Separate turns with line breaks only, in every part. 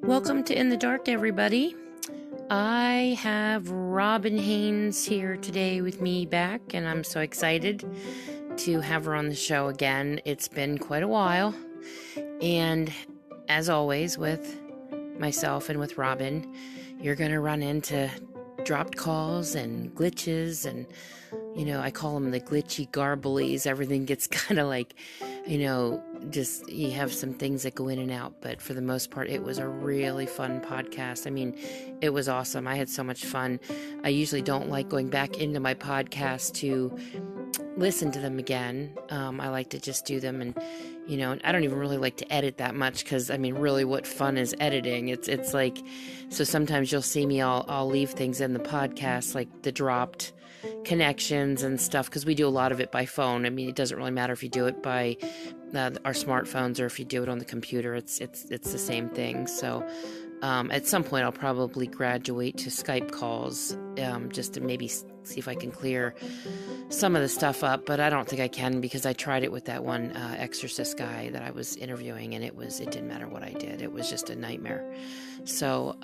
Welcome to In the Dark, everybody. I have Robin Haynes here today with me back, and I'm so excited to have her on the show again. It's been quite a while, and as always with myself and with Robin, you're going to run into dropped calls and glitches, and I call them the glitchy garblies. Everything gets kind of like, just you have some things that go in and out, but for the most part, it was a really fun podcast. I mean, it was awesome. I had so much fun. I usually don't like going back into my podcast to listen to them again. I like to just do them, and I don't even really like to edit that much, because really, what fun is editing? It's like, so sometimes you'll see me, I'll leave things in the podcast, like the dropped connections and stuff, because we do a lot of it by phone. It doesn't really matter if you do it by our smartphones or if you do it on the computer. It's the same thing. So at some point I'll probably graduate to Skype calls, just to maybe see if I can clear some of the stuff up, but I don't think I can, because I tried it with that one exorcist guy that I was interviewing, and it didn't matter what I did. It was just a nightmare. So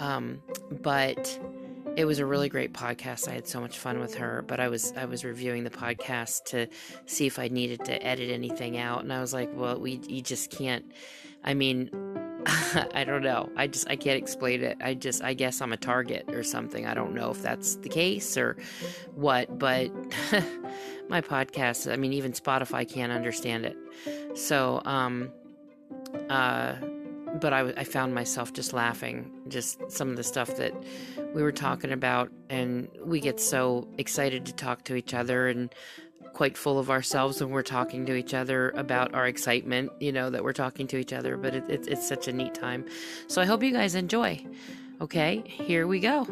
but it was a really great podcast. I had so much fun with her, but I was reviewing the podcast to see if I needed to edit anything out, and I was like, well, you just can't. I don't know. I can't explain it. I guess I'm a target or something. I don't know if that's the case or what, but my podcast, even Spotify can't understand it. So, but I found myself just laughing, just some of the stuff that we were talking about, and we get so excited to talk to each other and quite full of ourselves when we're talking to each other about our excitement, that we're talking to each other, but it's such a neat time. So I hope you guys enjoy. Okay, here we go.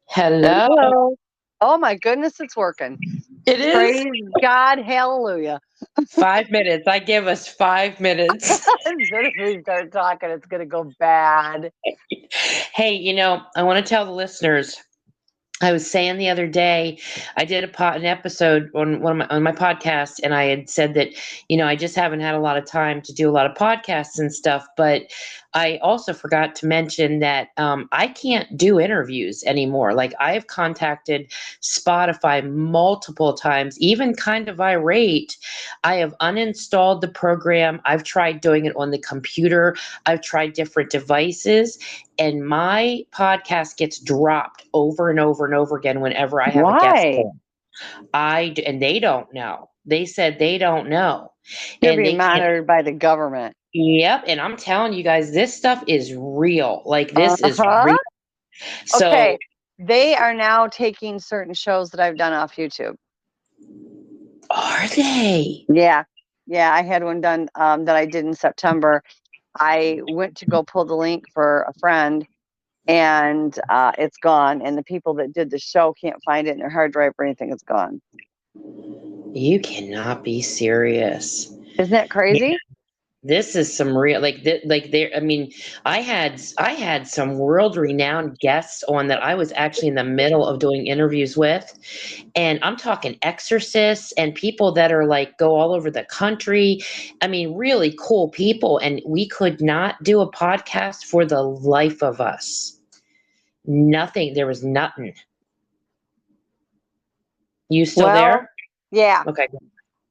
Hello. Oh my goodness, it's working.
It is.
Praise God, hallelujah.
5 minutes. I give us 5 minutes.
As soon as we start talking, it's going to go bad.
Hey, I want to tell the listeners, I was saying the other day, I did an episode on my podcast, and I had said that, I just haven't had a lot of time to do a lot of podcasts and stuff, but I also forgot to mention that I can't do interviews anymore. Like, I have contacted Spotify multiple times, even kind of irate. I have uninstalled the program. I've tried doing it on the computer. I've tried different devices, and my podcast gets dropped over and over and over again whenever I have a guest on. And they don't know. They said they don't know.
You're being monitored by the government.
Yep. And I'm telling you guys, this stuff is real. Like, this is real. So,
okay. They are now taking certain shows that I've done off YouTube.
Are they?
Yeah. Yeah. I had one done that I did in September. I went to go pull the link for a friend, and it's gone. And the people that did the show can't find it in their hard drive or anything. It's gone.
You cannot be serious.
Isn't that crazy?
Yeah. This is some real, I had some world-renowned guests on that I was actually in the middle of doing interviews with, and I'm talking exorcists and people that are go all over the country. Really cool people, and we could not do a podcast for the life of us. Nothing. There was nothing. You still there?
Yeah.
Okay.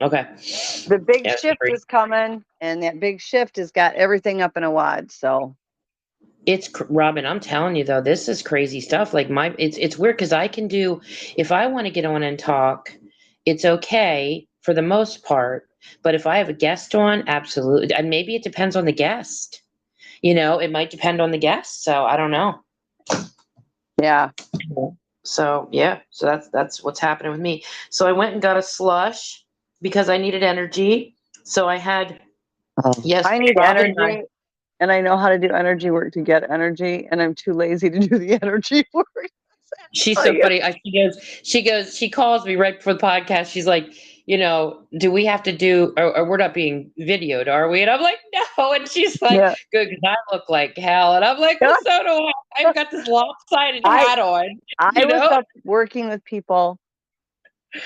The big shift is coming, and that big shift has got everything up in a wad. So
it's Robin. I'm telling you though, this is crazy stuff. It's weird, because I can do, if I want to get on and talk, it's okay for the most part. But if I have a guest on, absolutely. And maybe it depends on the guest. It might depend on the guest. So I don't know.
Yeah.
So yeah. So that's what's happening with me. So I went and got a slush, because I needed energy. So I had,
I need energy, and I know how to do energy work to get energy, and I'm too lazy to do the energy work.
She's so funny. She calls me right before the podcast. She's like, do we have to do, or we're not being videoed, are we? And I'm like, no. And she's like, good, because I look like hell. And I'm like, well, so do I. I've got this lopsided hat on.
I was up working with people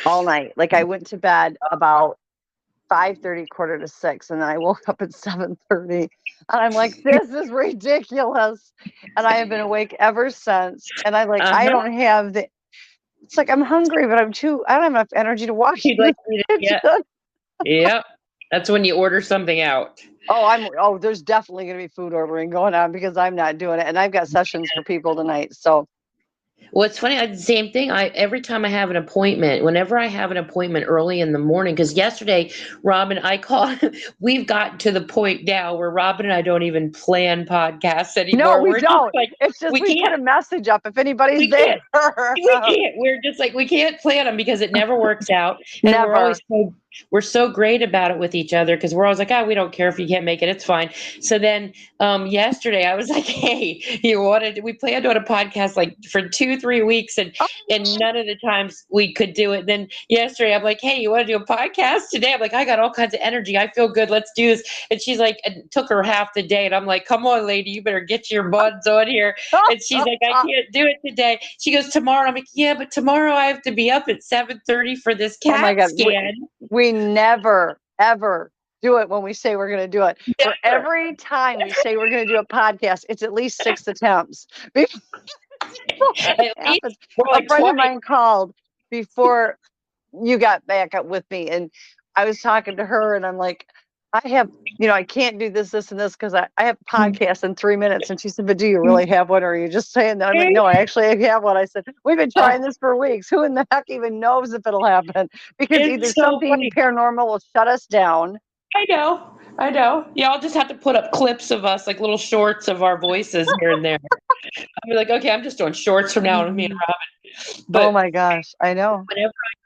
all night. Like I went to bed about 5:30, 5:45, and then I woke up at 7:30. And I'm like, this is ridiculous. And I have been awake ever since. And I
Uh-huh.
don't have it's like I'm hungry, but I don't have enough energy to wash
You'd
the
like me to, yeah,
kitchen.
yep. That's when you order something out.
There's definitely gonna be food ordering going on because I'm not doing it. And I've got sessions for people tonight. So
Well, it's funny. I the same thing. I every time I have an appointment, whenever I have an appointment early in the morning, because yesterday, Robin, I called. We've gotten to the point now where Robin and I don't even plan podcasts
no,
anymore.
we
We're just
don't.
like,
It's just
we
we put
can't,
a message up if anybody's
we
there.
can't, we can't. We're just like we can't plan them because it never works out, and
Never.
we're so great about it with each other because we're always like, we don't care if you can't make it, it's fine. So then, yesterday I was like, hey, we planned on a podcast like for 2-3 weeks,
Oh,
and none of the times we could do it. Then yesterday, I'm like, hey, you want to do a podcast today? I'm like, I got all kinds of energy. I feel good. Let's do this. And she's like, it took her half the day. And I'm like, come on, lady, you better get your buds on here. And she's like, I can't do it today. She goes, tomorrow. I'm like, yeah, but tomorrow I have to be up at 7:30 for this
oh my
CAT
God.
scan.
We never, ever do it when we say we're going to do it. For
Never.
every time we say we're going to do a podcast, it's at least 6 attempts before it
At least
happens.
we're
A
like
friend of
20.
mine called before you got back up with me, and I was talking to her, and I'm like, I have, I can't do this, this, and this because I have a podcast in 3 minutes. And she said, but do you really have one? Or are you just saying that? I'm like, no, I actually have one. I said, we've been trying this for weeks. Who in the heck even knows if it'll happen? Because either
It's so
something
funny.
paranormal will shut us down.
I know. I know. Yeah, I'll just have to put up clips of us, like little shorts of our voices here and there. I'll be like, okay, I'm just doing shorts from now on with me and Robin.
Oh
But
my gosh, I know.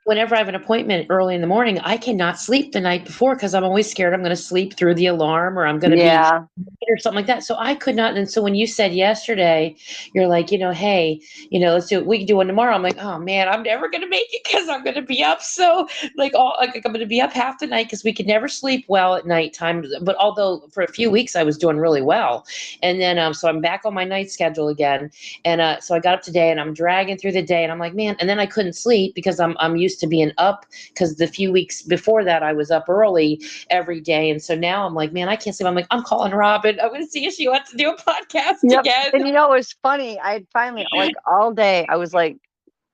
whenever I have an appointment early in the morning, I cannot sleep the night before because I'm always scared I'm going to sleep through the alarm or I'm going to be
Yeah.
or something like that. So I could not. And so when you said yesterday, you're like, hey, let's do it. We can do one tomorrow. I'm like, oh man, I'm never going to make it because I'm going to be up. So I'm going to be up half the night because we could never sleep well at nighttime. But although for a few weeks I was doing really well. And then, so I'm back on my night schedule again. And so I got up today and I'm dragging through the day and I'm like, man, and then I couldn't sleep because I'm used to being up because the few weeks before that I was up early every day. And so now I'm like, man, I can't sleep. I'm like, I'm calling Robin. I'm going to see if she wants to do a podcast
Yep.
again.
And it was funny. I had finally, like all day, I was like,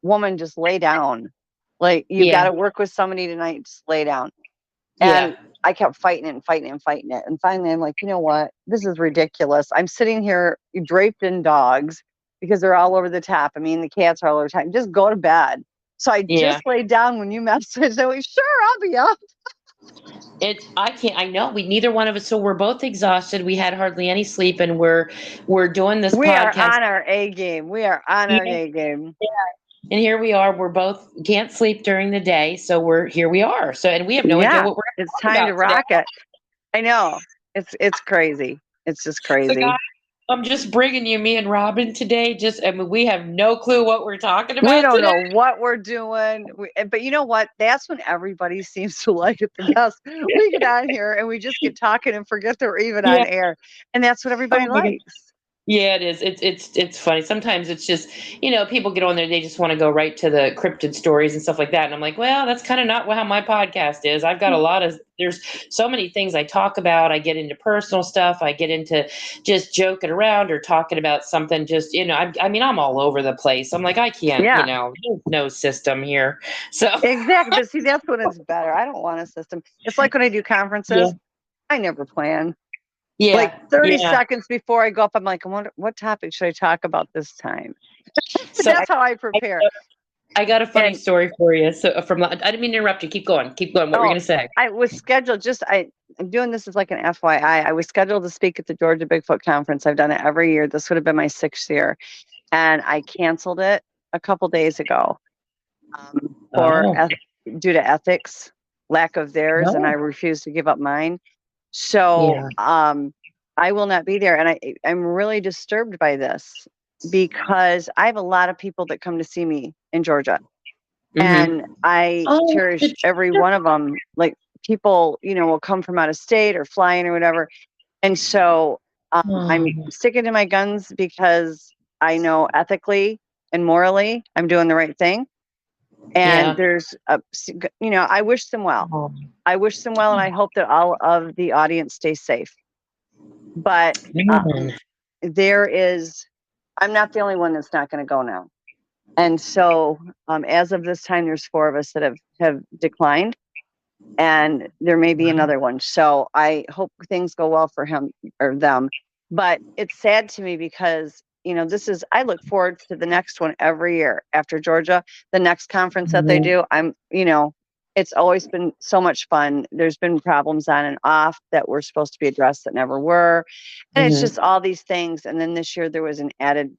woman, just lay down. Like, you got
Yeah.
to work with somebody tonight, just lay down.
Yeah.
And I kept fighting it and fighting it and fighting it. And finally, I'm like, you know what? This is ridiculous. I'm sitting here draped in dogs because they're all over the top. I mean, the cats are all over the time. Just go to bed. So I
Yeah.
just laid down when you messaged. I went, sure, I'll be up.
I can't, I know neither one of us. So we're both exhausted. We had hardly any sleep and we're doing this
We are
podcast.
on our A game. We are on our A game.
And here we are. We're both can't sleep during the day. So here we are. So, and we have no idea what we're going
It's
to talk
time to
about today.
rock it. I know. It's crazy. It's just
So
crazy.
guys, I'm just bringing you me and Robin today. We have no clue what we're talking about
We don't
today.
know what we're doing. But you know what? That's when everybody seems to like it the best. We get on here and we just get talking and forget they're even on
Yeah.
air. And that's what everybody
Oh my God.
likes.
Yeah, it is. It's funny. Sometimes it's just, people get on there, they just want to go right to the cryptid stories and stuff like that. And I'm like, well, that's kind of not how my podcast is. I've got there's so many things I talk about. I get into personal stuff. I get into just joking around or talking about something just, I'm all over the place. I'm like, I can't,
Yeah.
there's no system here. So
Exactly. But see, that's when it's better. I don't want a system. It's like when I do conferences, I never plan.
yeah.
Like 30
yeah.
seconds before I go up, I'm like, I wonder, what topic should I talk about this time?
So
That's how I prepare.
I got a funny
And-
story for you. So I didn't mean to interrupt you. Keep going. What were you going to say?
I was scheduled I'm doing this as like an FYI. I was scheduled to speak at the Georgia Bigfoot Conference. I've done it every year. This would have been my 6th year. And I canceled it a couple days ago due to ethics, lack of theirs, and I refused to give up mine. So I will not be there. And I'm really disturbed by this because I have a lot of people that come to see me in Georgia.
Mhm.
And I cherish every one of them. Like people, will come from out of state or flying or whatever. And so I'm sticking to my guns because I know ethically and morally I'm doing the right thing. And
Yeah.
there's I wish them well.
Oh.
I wish them well, and I hope that all of the audience stays safe. But
Man.
I'm not the only one that's not going to go now. And so as of this time, there's 4 of us that have declined, and there may be another one. So I hope things go well for him or them. But it's sad to me because, I look forward to the next one every year after Georgia, the next conference that they do. It's always been so much fun. There's been problems on and off that were supposed to be addressed that never were. And it's just all these things. And then this year there was an added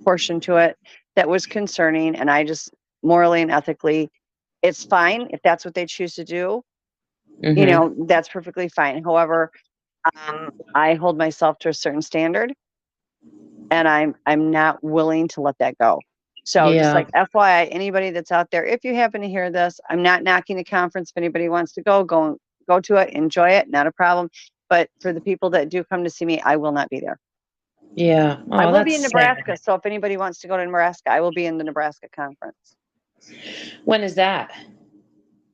portion to it that was concerning. And I just morally and ethically, it's fine if that's what they choose to do. That's perfectly fine. However, I hold myself to a certain standard, and I'm not willing to let that go. So just like FYI, anybody that's out there, if you happen to hear this, I'm not knocking the conference. If anybody wants to go to it, enjoy it, not a problem. But for the people that do come to see me, I will not be there.
Yeah. Oh,
I will be
that's
in Nebraska. So if anybody wants to go to Nebraska, I will be in the Nebraska conference.
When is that?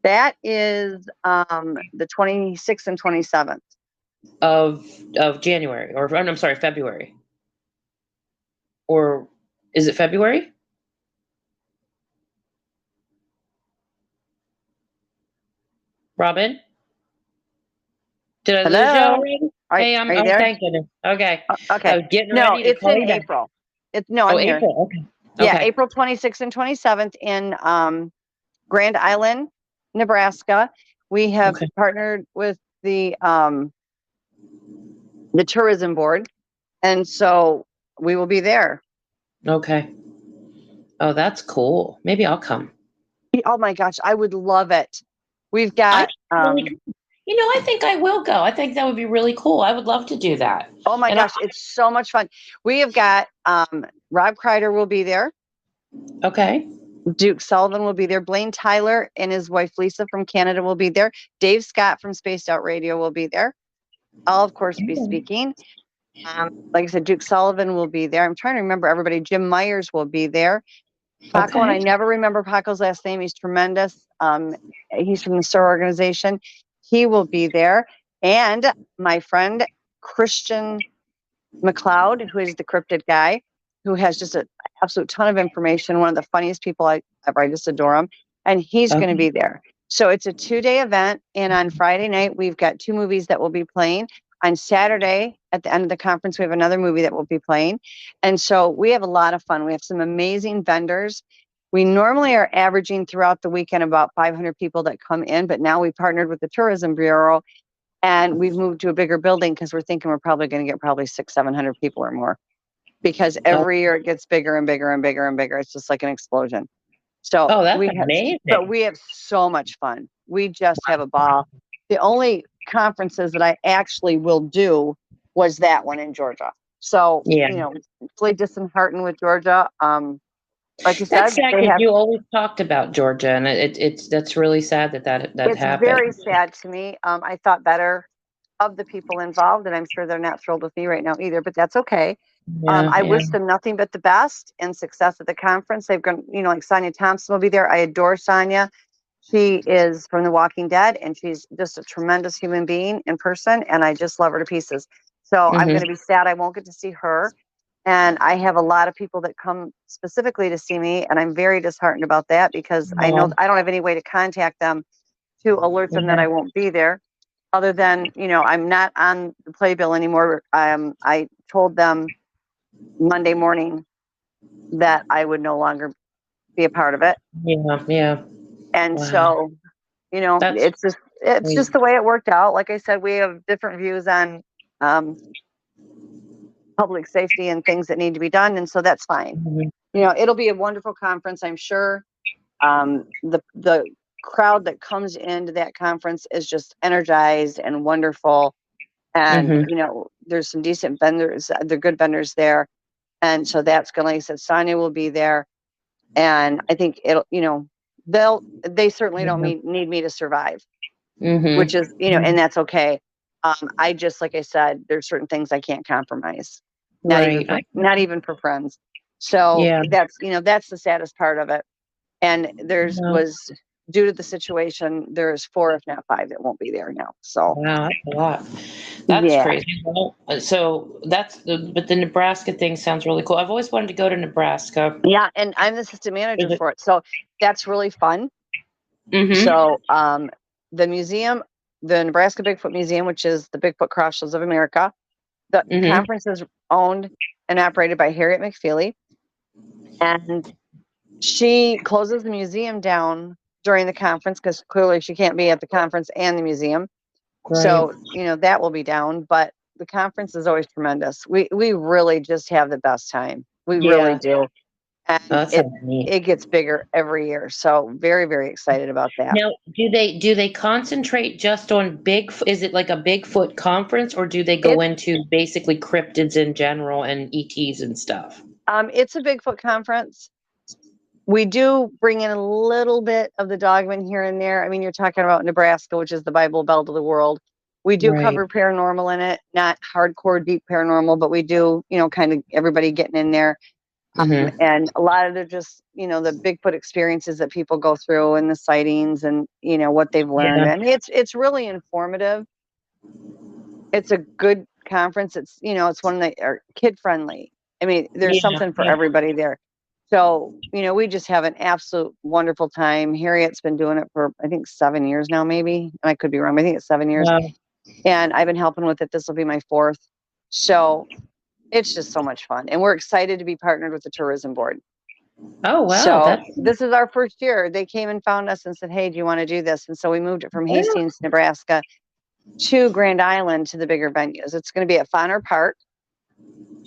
That is the 26th and 27th
of January, or I'm sorry, February. Or is it February? Robin? Did I lose you already? Hey, I'm
there?
thank goodness. Okay.
Okay.
I was getting
No,
ready to
it's
call
in
you back.
April. I'm here.
April. Okay.
Yeah,
Okay.
April 26th and 27th in Grand Island, Nebraska. We have partnered with the tourism board, and so we will be there.
Okay. Oh, that's cool. Maybe I'll come.
Oh my gosh, I would love it. We've got
I think I will go. I think that would be really cool. I would love to do that.
Oh my gosh, it's so much fun. We have got Rob Kreider will be there.
Okay.
Duke Sullivan will be there. Blaine Tyler and his wife Lisa from Canada will be there. Dave Scott from Spaced Out Radio will be there. I'll of course be speaking. Like I said, Duke Sullivan will be there. I'm trying to remember everybody. Jim Myers will be there. Paco, and I never remember Paco's last name. He's tremendous. He's from the STAR organization. He will be there. And my friend Christian McLeod, who is the Cryptid guy, who has just an absolute ton of information. One of the funniest people I just adore him. And he's going to be there. So it's a 2-day event. And on Friday night, we've got 2 movies that will be playing. On Saturday, at the end of the conference, we have another movie that will be playing. And so we have a lot of fun. We have some amazing vendors. We normally are averaging throughout the weekend about 500 people that come in, but now we partnered with the Tourism Bureau, and we've moved to a bigger building because we're thinking we're probably going to get 600-700 people or more, because every year it gets bigger and bigger and bigger and bigger. It's just like an explosion. So
that's amazing.
But we have so much fun. We just have a ball. The only conferences that I actually will do was that one in Georgia. So, really disheartened with Georgia. Like you said,
you always talked about Georgia, and that's really sad that happened.
It's very sad to me. I thought better of the people involved, and I'm sure they're not thrilled with me right now either, but that's okay. I wish them nothing but the best and success at the conference. They've gone, like Sonia Thompson will be there. I adore Sonia. She is from The Walking Dead, and she's just a tremendous human being in person, and I just love her to pieces. So I'm going to be sad I won't get to see her. And I have a lot of people that come specifically to see me, and I'm very disheartened about that, because I know I don't have any way to contact them to alert them that I won't be there, other than, I'm not on the playbill anymore. I told them Monday morning that I would no longer be a part of it.
Yeah.
And so, it's just the way it worked out. Like I said, we have different views on public safety and things that need to be done. And so that's fine. It'll be a wonderful conference, I'm sure. The crowd that comes into that conference is just energized and wonderful. And, there's some decent vendors. They're good vendors there. And so that's going, like I said, Sonia will be there. And I think it'll, they certainly don't need me to survive, which is, and that's okay. I just, like I said, there's certain things I can't compromise, not even for friends. So that's the saddest part of it. And there's
Wow.
was due to the situation, there's 4, if not 5, that won't be there now. So
Wow, that's a lot. That's
yeah,
crazy. Well, so but the Nebraska thing sounds really cool. I've always wanted to go to Nebraska.
yeah, and I'm the assistant manager for it, so that's really fun.
Mm-hmm.
So the museum, the Nebraska Bigfoot Museum, which is the Bigfoot Crossroads of America, the conference is owned and operated by Harriet McFeely, and she closes the museum down during the conference because clearly she can't be at the conference and the museum.
Right.
So, that will be down, but the conference is always tremendous. We really just have the best time. We really do. And it gets bigger every year. So very, very excited about that.
Now, do they concentrate just on Bigfoot? Is it like a Bigfoot conference, or do they go into basically cryptids in general and ETs and stuff?
It's a Bigfoot conference. We do bring in a little bit of the dogman here and there. I mean, you're talking about Nebraska, which is the Bible Belt of the world. We do cover paranormal in it, not hardcore deep paranormal, but we do, kind of everybody getting in there. And a lot of the just, the Bigfoot experiences that people go through and the sightings and, what they've learned. I mean, it's really informative. It's a good conference. It's, it's one that are kid friendly. I mean, there's something for everybody there. So, we just have an absolute wonderful time. Harriet's been doing it for, I think, 7 years now, maybe. I could be wrong. I think it's 7 years.
Wow.
And I've been helping with it. This will be my 4th. So it's just so much fun. And we're excited to be partnered with the tourism board.
Oh, wow.
So this is our first year. They came and found us and said, hey, do you want to do this? And so we moved it from Hastings, Nebraska to Grand Island to the bigger venues. It's going to be at Fonner Park.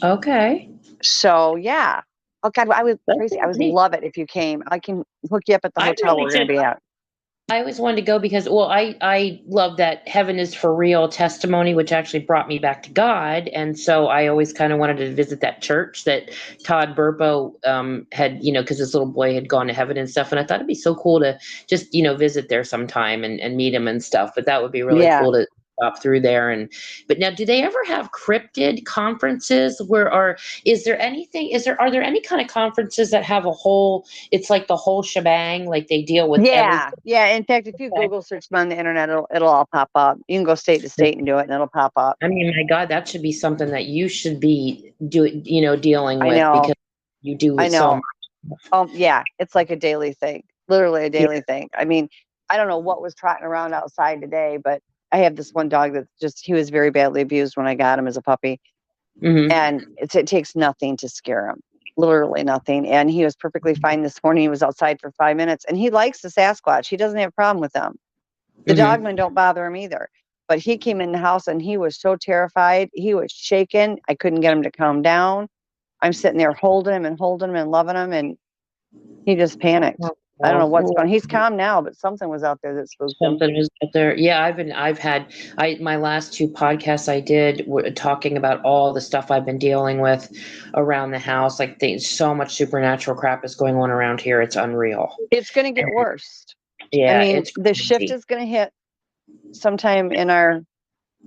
Okay.
So, yeah. Oh, God, I would love it if you came. I can hook you up at the hotel we're going to be at.
I always wanted to go because, well, I love that heaven is for real testimony, which actually brought me back to God. And so I always kind of wanted to visit that church that Todd Burpo had, because his little boy had gone to heaven and stuff. And I thought it'd be so cool to just, visit there sometime and meet him and stuff. But that would be really cool to stop through there. But now, do they ever have cryptid conferences are there any kind of conferences that have it's like the whole shebang, like they deal with everything?
Yeah. In fact, if you Google search them on the internet, it'll all pop up. You can go state to state and do it and it'll pop up.
I mean, my God, that should be something that you should be dealing with because you do it so much.
Oh yeah. It's like a daily thing, literally a daily thing. I mean, I don't know what was trotting around outside today, but I have this one dog he was very badly abused when I got him as a puppy. And it takes nothing to scare him, literally nothing. And he was perfectly fine this morning. He was outside for 5 minutes and he likes the Sasquatch. He doesn't have a problem with them. The dogmen don't bother him either. But he came in the house and he was so terrified. He was shaking. I couldn't get him to calm down. I'm sitting there holding him and loving him. And he just panicked. I don't know what's going on. He's calm now, but something was out there that spooked him.
Something was out there. Yeah, my last 2 podcasts I did were talking about all the stuff I've been dealing with around the house. Like so much supernatural crap is going on around here. It's unreal.
It's going to get worse.
Yeah,
I mean, the shift is going to hit sometime in our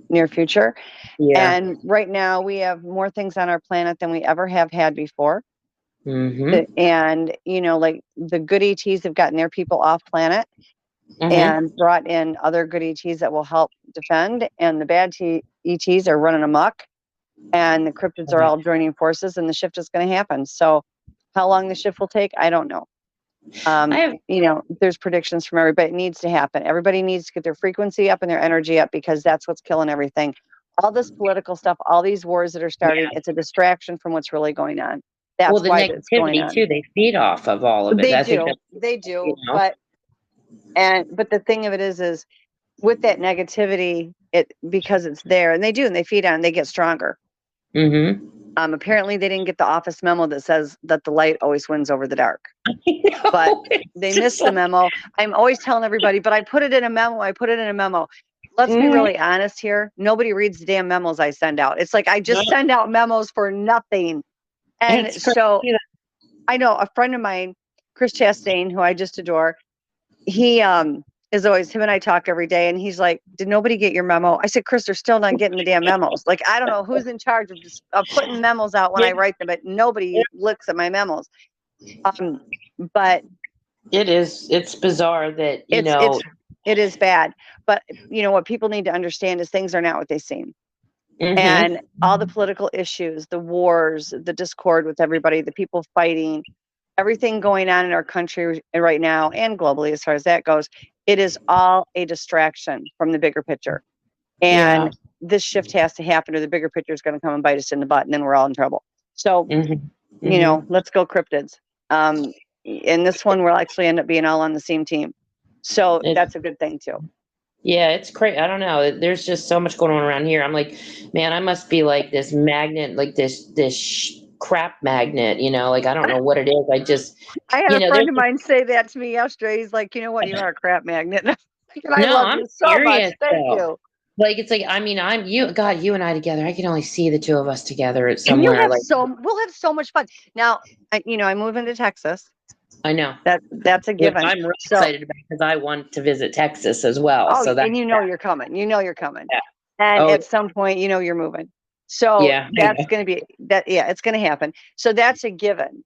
near future. Yeah. And right now we have more things on our planet than we ever have had before. And like the good ETs have gotten their people off planet and brought in other good ETs that will help defend, and the bad ETs are running amok, and the cryptids are all joining forces, and the shift is going to happen. So how long the shift will take, I don't know. There's predictions from everybody. It needs to happen. Everybody needs to get their frequency up and their energy up, because that's what's killing everything. All this political stuff, all these wars that are starting, it's a distraction from what's really going on. That's
the
why negativity
too, they feed off of all of it.
They do. But the thing of it is with that negativity, because it's there, and they feed on, they get stronger. Apparently they didn't get the office memo that says that the light always wins over the dark. But they missed the memo. I'm always telling everybody, but I put it in a memo. Let's be really honest here. Nobody reads the damn memos I send out. It's like I just send out memos for nothing. And so I know a friend of mine, Chris Chastain, who I just adore, he is always, him and I talk every day, and he's like, did nobody get your memo? I said, Chris, they're still not getting the damn memos. Like, I don't know who's in charge of putting memos out when I write them, but nobody looks at my memos. But
It is. It's bizarre that,
It is bad. But what people need to understand is things are not what they seem. And all the political issues, the wars, the discord with everybody, the people fighting, everything going on in our country right now and globally as far as that goes, it is all a distraction from the bigger picture. And this shift has to happen or the bigger picture is going to come and bite us in the butt and then we're all in trouble. So, let's go cryptids. In this one, we'll actually end up being all on the same team. So that's a good thing too.
Yeah, it's crazy. I don't know. There's just so much going on around here. I'm like, man, I must be like this magnet, like this crap magnet, like, I don't know what it is.
I had a friend of mine say that to me yesterday. He's like, you know what? You are a crap magnet. And I love you so much. Thank you.
Like, it's like, I mean, you and I together, I can only see the two of us together at
And
somewhere.
We'll have so much fun. Now, I move into Texas.
I know.
That's a given.
I'm really excited about because I want to visit Texas as well.
Oh, so and you're coming. You're coming.
Yeah.
And at some point, you're moving. So that's going to be that. Yeah, it's going to happen. So that's a given.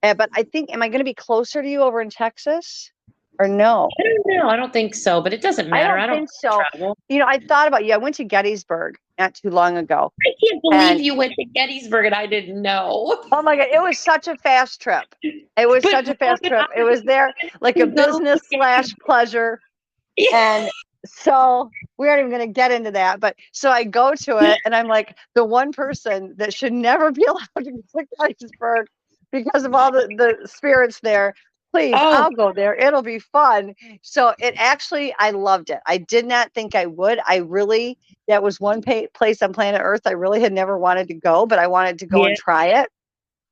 But I think, am I going to be closer to you over in Texas or no?
I don't know. I don't think so, but it doesn't matter.
I don't think so. Travel. I thought about you. I went to Gettysburg not too long ago.
I can't believe you went to Gettysburg and I didn't know.
Oh my God. It was such a fast trip. It was such a fast trip. It was there like a business / pleasure. And so we aren't even going to get into that. But so I go to it and I'm like the one person that should never be allowed to go to Gettysburg because of all the spirits there. Please, I'll go there. It'll be fun. So I loved it. I did not think I would. That was one place on planet Earth I really had never wanted to go, but I wanted to go and try it.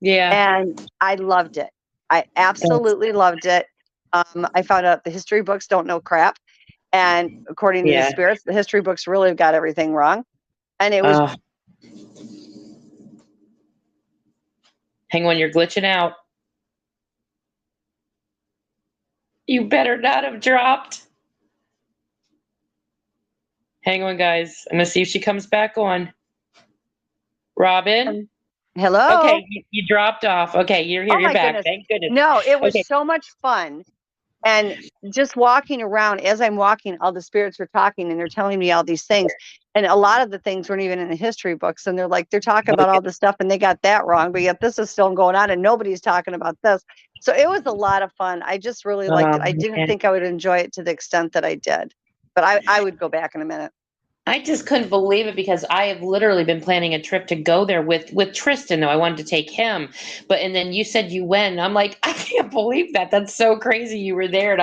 Yeah.
And I loved it. I absolutely loved it. I found out the history books don't know crap. And according to the spirits, the history books really got everything wrong. And it was.
Hang on, you're glitching out. You better not have dropped. Hang on, guys. I'm going to see if she comes back on. Robin?
Hello?
Okay, you dropped off. Okay, you're here. You're back.
Goodness.
Thank goodness.
No, it was so much fun. And just walking around, as I'm walking, all the spirits were talking and they're telling me all these things. And a lot of the things weren't even in the history books. And they're talking about all this stuff and they got that wrong. But yet this is still going on and nobody's talking about this. So it was a lot of fun. I just really liked it. I didn't think I would enjoy it to the extent that I did. But I would go back in a minute.
I just couldn't believe it because I have literally been planning a trip to go there with Tristan, though. I wanted to take him. And then you said you went. And I'm like, I can't believe that. That's so crazy you were there. And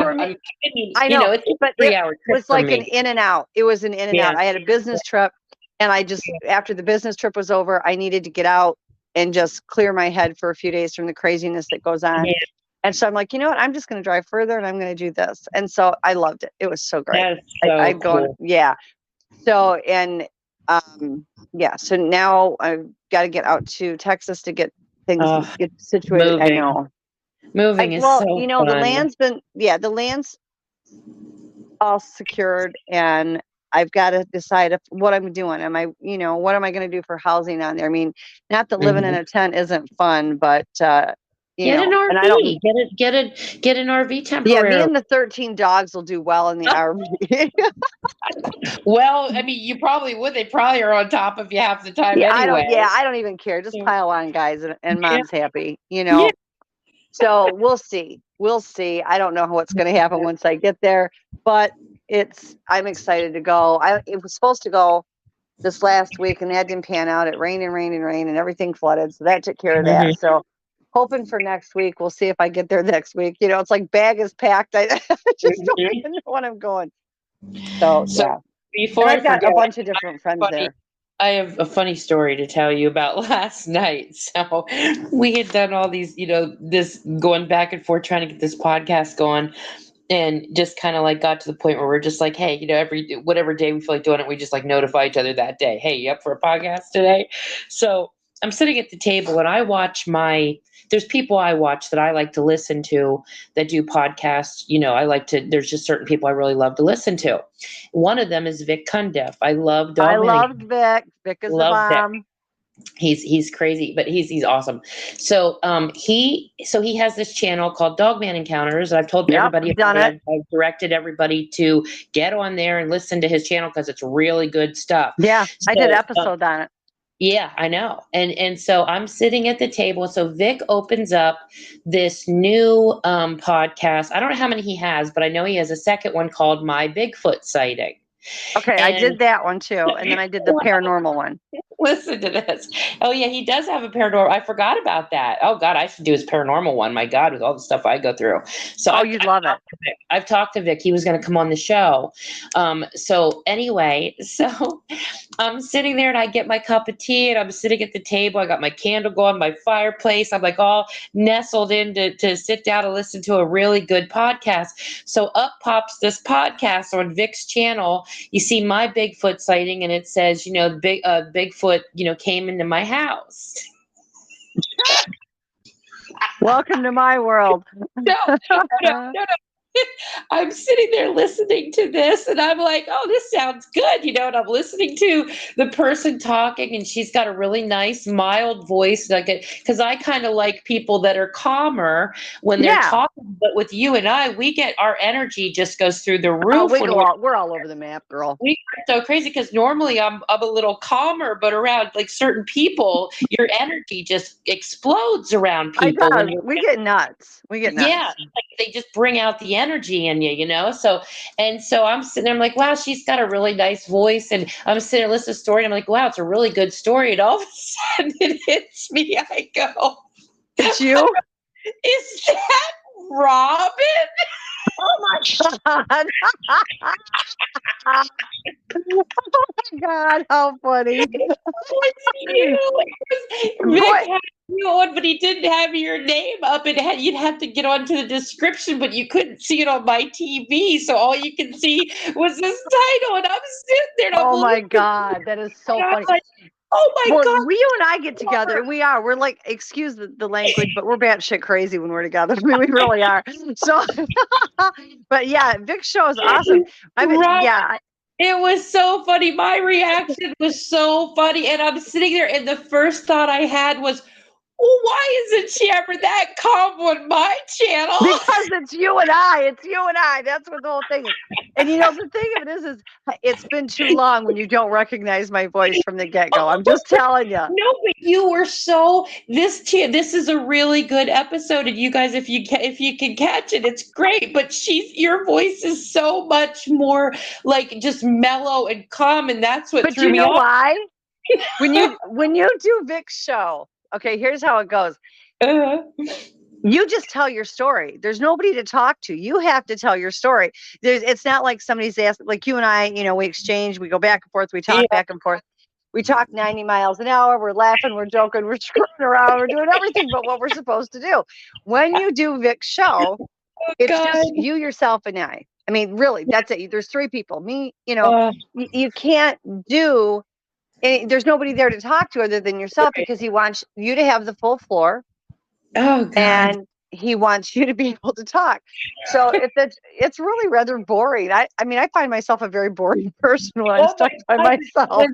I know.
It's a 3-hour trip.
It was like an in and out. It was an in and out. I had a business trip. And I just, after the business trip was over, I needed to get out and just clear my head for a few days from the craziness that goes on. Yeah. And so I'm like, you know what? I'm just going to drive further and I'm going to do this. And so I loved it. It was so great.
That's so cool.
So, and, so now I've got to get out to Texas to get things get situated.
Moving.
I know.
Moving is so fun.
The land's all secured and I've got to decide what I'm doing. What am I going to do for housing on there? I mean, not that living in a tent isn't fun, but,
get an RV. And get an RV temporarily.
Yeah, me and the 13 dogs will do well in the RV.
Well, I mean, you probably would. They probably are on top of you half the time anyway.
I don't even care. Just pile on, guys, and mom's happy. Yeah. So we'll see. I don't know what's going to happen once I get there, but I'm excited to go. It was supposed to go this last week, and that didn't pan out. It rained and rained and rained, and everything flooded. So that took care of that. So. Hoping for next week. We'll see if I get there next week. It's like bag is packed. I just don't even know when I'm going. So yeah.
Before
I've got a bunch of different friends there.
I have a funny story to tell you about last night. So we had done all these, this going back and forth trying to get this podcast going. And just kind of like got to the point where we're just like, hey, whatever day we feel like doing it, we just like notify each other that day. Hey, you up for a podcast today? So I'm sitting at the table and I watch there's people I watch that I like to listen to that do podcasts. There's just certain people I really love to listen to. One of them is Vic Cundiff. I loved
Vic. Vic is the bomb.
He's crazy, but he's awesome. So he has this channel called Dogman Encounters. I've told everybody
I've done
about
it.
it. I've directed everybody to get on there and listen to his channel because it's really good stuff.
Yeah,
So,
I did episode on it.
yeah, I know. And so I'm sitting at the table. So Vic opens up this new podcast. I don't know how many he has, but I know he has a second one called My Bigfoot Sighting.
Okay, I did that one too, and then I did the paranormal one.
Listen to this. Oh yeah, he does have a paranormal. I forgot about that. Oh God, I should do his paranormal one. My God, with all the stuff I go through. So
you'd love it.
I've talked to Vic. He was going to come on the show. So anyway, so I'm sitting there and I get my cup of tea and I'm sitting at the table. I got my candle going, my fireplace. I'm like all nestled in to sit down and listen to a really good podcast. So up pops this podcast on Vic's channel. You see My Bigfoot Sighting, and it says, Bigfoot, came into my house.
Welcome to my world.
No. I'm sitting there listening to this and I'm like, oh, this sounds good, and I'm listening to the person talking and she's got a really nice, mild voice. Because I kind of like people that are calmer when they're talking. But with you and I, we get our energy just goes through the roof.
We're all over the map, girl.
We are so crazy because normally I'm a little calmer, but around like certain people, your energy just explodes around people.
We get nuts.
Yeah, like they just bring out the energy in you, So I'm sitting there, I'm like, wow, she's got a really nice voice, and I'm sitting there listening to the story, and I'm like, wow, it's a really good story, and all of a sudden it hits me. I go,
it's you?
Is that Robin?
Oh my God. Oh my God, how funny.
Vic had you on, but he didn't have your name up. You'd have to get onto the description, but you couldn't see it on my TV. So all you can see was this title, and I'm sitting there. And
oh my God, that is so funny.
Like, oh my God.
You and I get together, and we're like, excuse the language, but we're batshit crazy when we're together. I mean, we really are. So, but yeah, Vic's show is awesome.
It was so funny. My reaction was so funny. And I'm sitting there, and the first thought I had was, well, why isn't she ever that calm on my channel?
Because it's you and I. It's you and I. That's what the whole thing is. And the thing of it is it's been too long when you don't recognize my voice from the get-go. I'm just telling you.
No, but you were this is a really good episode, and you guys, if you can catch it, it's great. But your voice is so much more like just mellow and calm, and that's what.
But you know why? when you do Vic's show. Okay, here's how it goes. You just tell your story. There's nobody to talk to. You have to tell your story. It's not like somebody's asked, like you and I, we exchange, we go back and forth, we talk back and forth. We talk 90 miles an hour. We're laughing, we're joking, we're screwing around, we're doing everything but what we're supposed to do. When you do Vic's show, it's just you, yourself, and I. I mean, really, that's it. There's three people. Me, you can't do. And there's nobody there to talk to other than yourself because he wants you to have the full floor.
Oh, God.
And he wants you to be able to talk. So it's really rather boring. I mean, I find myself a very boring person when I'm stuck by myself.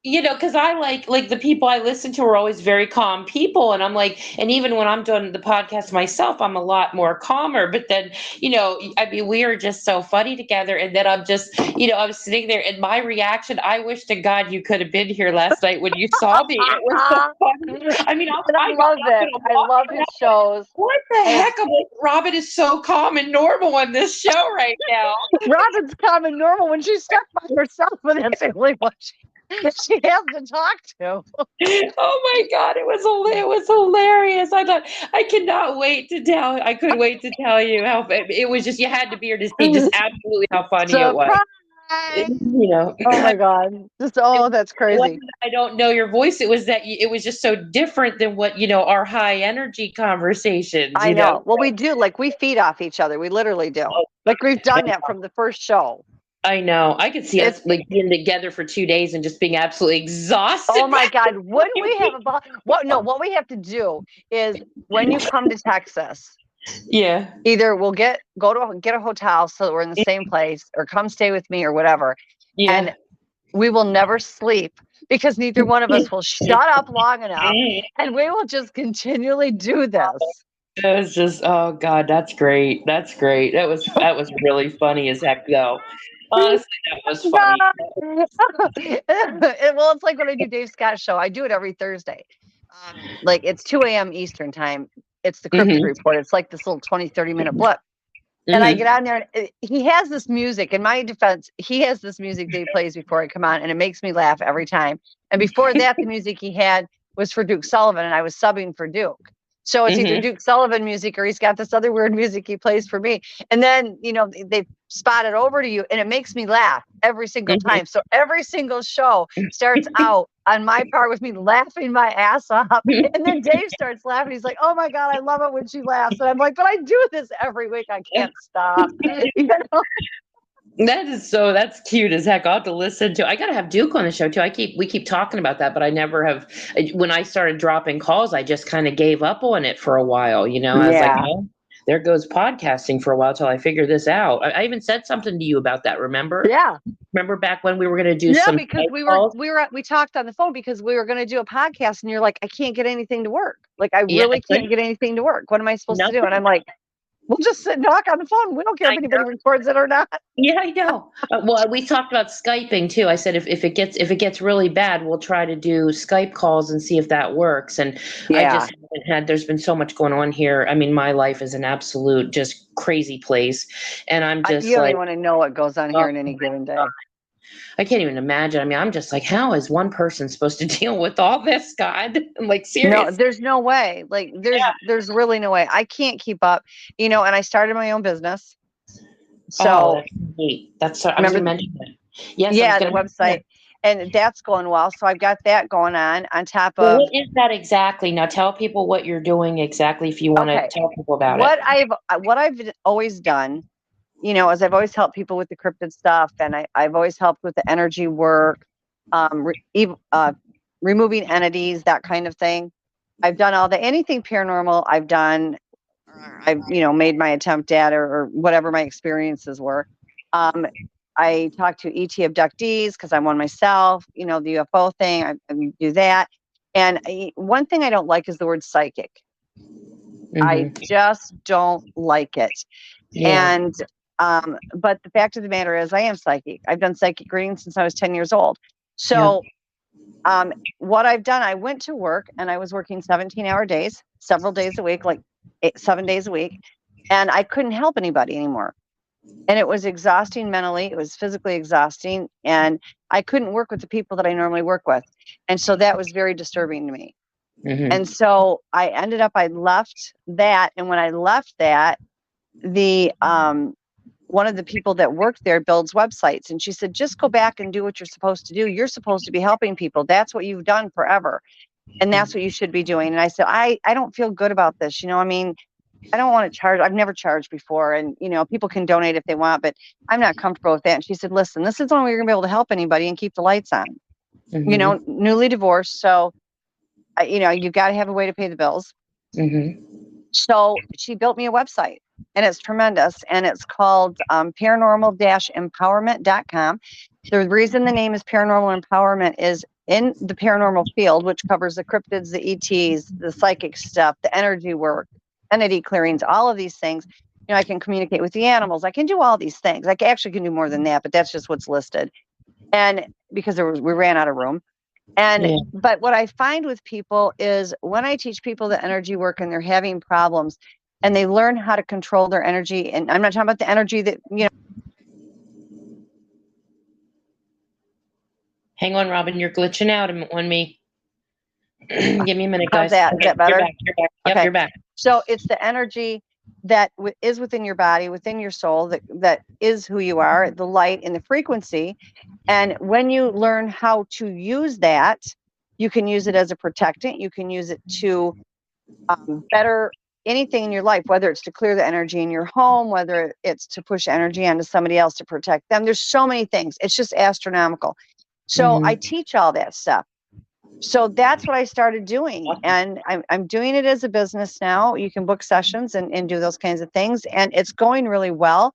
Because I like the people I listen to are always very calm people. And I'm like, and even when I'm doing the podcast myself, I'm a lot more calmer. But then, I mean, we are just so funny together. And then I'm just, I'm sitting there and my reaction, I wish to God you could have been here last night when you saw me. It was so funny. I mean,
I love it. I love his shows.
What the heck? I'm like, Robin is so calm and normal on this show right now.
Robin's calm and normal when she's stuck by herself, but that's the only one she has to talk to.
Oh my God, it was hilarious. I couldn't wait to tell you how it was. Just you had to be here to see just absolutely how funny it was.
Oh my God, that's crazy.
I don't know your voice. It was that it was just so different than what our high energy conversations.
I know. Well, we do, like, we feed off each other. We literally do. Like, we've done that from the first show.
I know. I could see us like being together for 2 days and just being absolutely exhausted.
Oh my God, wouldn't we have what we have to do is when you come to Texas.
Yeah.
Either we'll get a hotel so that we're in the same place, or come stay with me or whatever.
Yeah.
And we will never sleep because neither one of us will shut up long enough, and we will just continually do this.
It was just, oh God, that's great. That's great. That was really funny as heck, though. Honestly, that was funny.
Well, it's like when I do Dave Scott's show. I do it every Thursday. Like it's 2 a.m. Eastern time. It's the Cryptid Report. It's like this little 20, 30-minute blip. And I get on there, and he has this music. In my defense, he has this music that he plays before I come on, and it makes me laugh every time. And before that, the music he had was for Duke Sullivan, and I was subbing for Duke. So it's either Duke Sullivan music or he's got this other weird music he plays for me. And then, they spot it over to you, and it makes me laugh every single time. So every single show starts out on my part with me laughing my ass off. And then Dave starts laughing. He's like, oh my God, I love it when she laughs. And I'm like, but I do this every week. I can't stop.
That's cute as heck. I'll have to listen to. I gotta have Duke on the show too. We keep talking about that, but I never have. When I started dropping calls, I just kind of gave up on it for a while. I was like, oh, there goes podcasting for a while till I figure this out. I even said something to you about that. Remember?
Yeah.
Remember back when we were gonna do some?
Yeah, because we talked on the phone because we were gonna do a podcast, and you're like, I can't get anything to work. Like I really can't get anything to work. What am I supposed to do? And I'm like, we'll just sit and talk on the phone. We don't care if anybody records it or not.
Yeah, I know. Well, we talked about Skyping too. I said if it gets really bad, we'll try to do Skype calls and see if that works. And I just haven't had. There's been so much going on here. I mean, my life is an absolute just crazy place, and I'm just
you don't even want to know what goes on here in any given day.
I can't even imagine. I mean, I'm just like, how is one person supposed to deal with all this, God? I'm like, seriously.
No, there's no way. Like, there's really no way. I can't keep up, and I started my own business. So
that's neat. That's I was mentioning it. Yes,
yeah, the website. And that's going well. So I've got that going on top of.
What is that exactly? Now tell people what you're doing exactly if you want to tell people about it.
What I've always done, is I've always helped people with the cryptid stuff, and I've always helped with the energy work, removing entities, that kind of thing. I've done all anything paranormal I've done. I've, made my attempt at or whatever my experiences were. I talk to ET abductees because I'm one myself, the UFO thing, I do that. And one thing I don't like is the word psychic. I just don't like it. Yeah. And, but the fact of the matter is I am psychic. I've done psychic readings since I was 10 years old. So, what I've done, I went to work and I was working 17-hour days, several days a week, like 7 days a week. And I couldn't help anybody anymore. And it was exhausting mentally. It was physically exhausting. And I couldn't work with the people that I normally work with. And so that was very disturbing to me. And so I left that. And when I left that, one of the people that worked there builds websites. And she said, just go back and do what you're supposed to do. You're supposed to be helping people. That's what you've done forever. And that's what you should be doing. And I said, I don't feel good about this. I mean, I don't want to charge. I've never charged before. And, people can donate if they want, but I'm not comfortable with that. And she said, listen, this is the only way you're going to be able to help anybody and keep the lights on, newly divorced. So, you've got to have a way to pay the bills. So she built me a website, and it's tremendous. And it's called paranormal-empowerment.com. The reason the name is Paranormal Empowerment is in the paranormal field, which covers the cryptids, the ETs, the psychic stuff, the energy work, entity clearings, all of these things. I can communicate with the animals. I can do all these things. I actually can do more than that, but that's just what's listed. And because we ran out of room. And but what I find with people is when I teach people the energy work and they're having problems and they learn how to control their energy, and I'm not talking about the energy that,
Hang on, Robin, you're glitching out on me. Give me a minute, guys.
Is that better?
You're back. Yep, okay. You're back.
So it's the energy that is within your body, within your soul, that is who you are, the light and the frequency. And when you learn how to use that, you can use it as a protectant. You can use it to better anything in your life, whether it's to clear the energy in your home, whether it's to push energy onto somebody else to protect them. There's so many things. It's just astronomical. So I teach all that stuff. So that's what I started doing. And I'm doing it as a business now. You can book sessions and do those kinds of things. And it's going really well.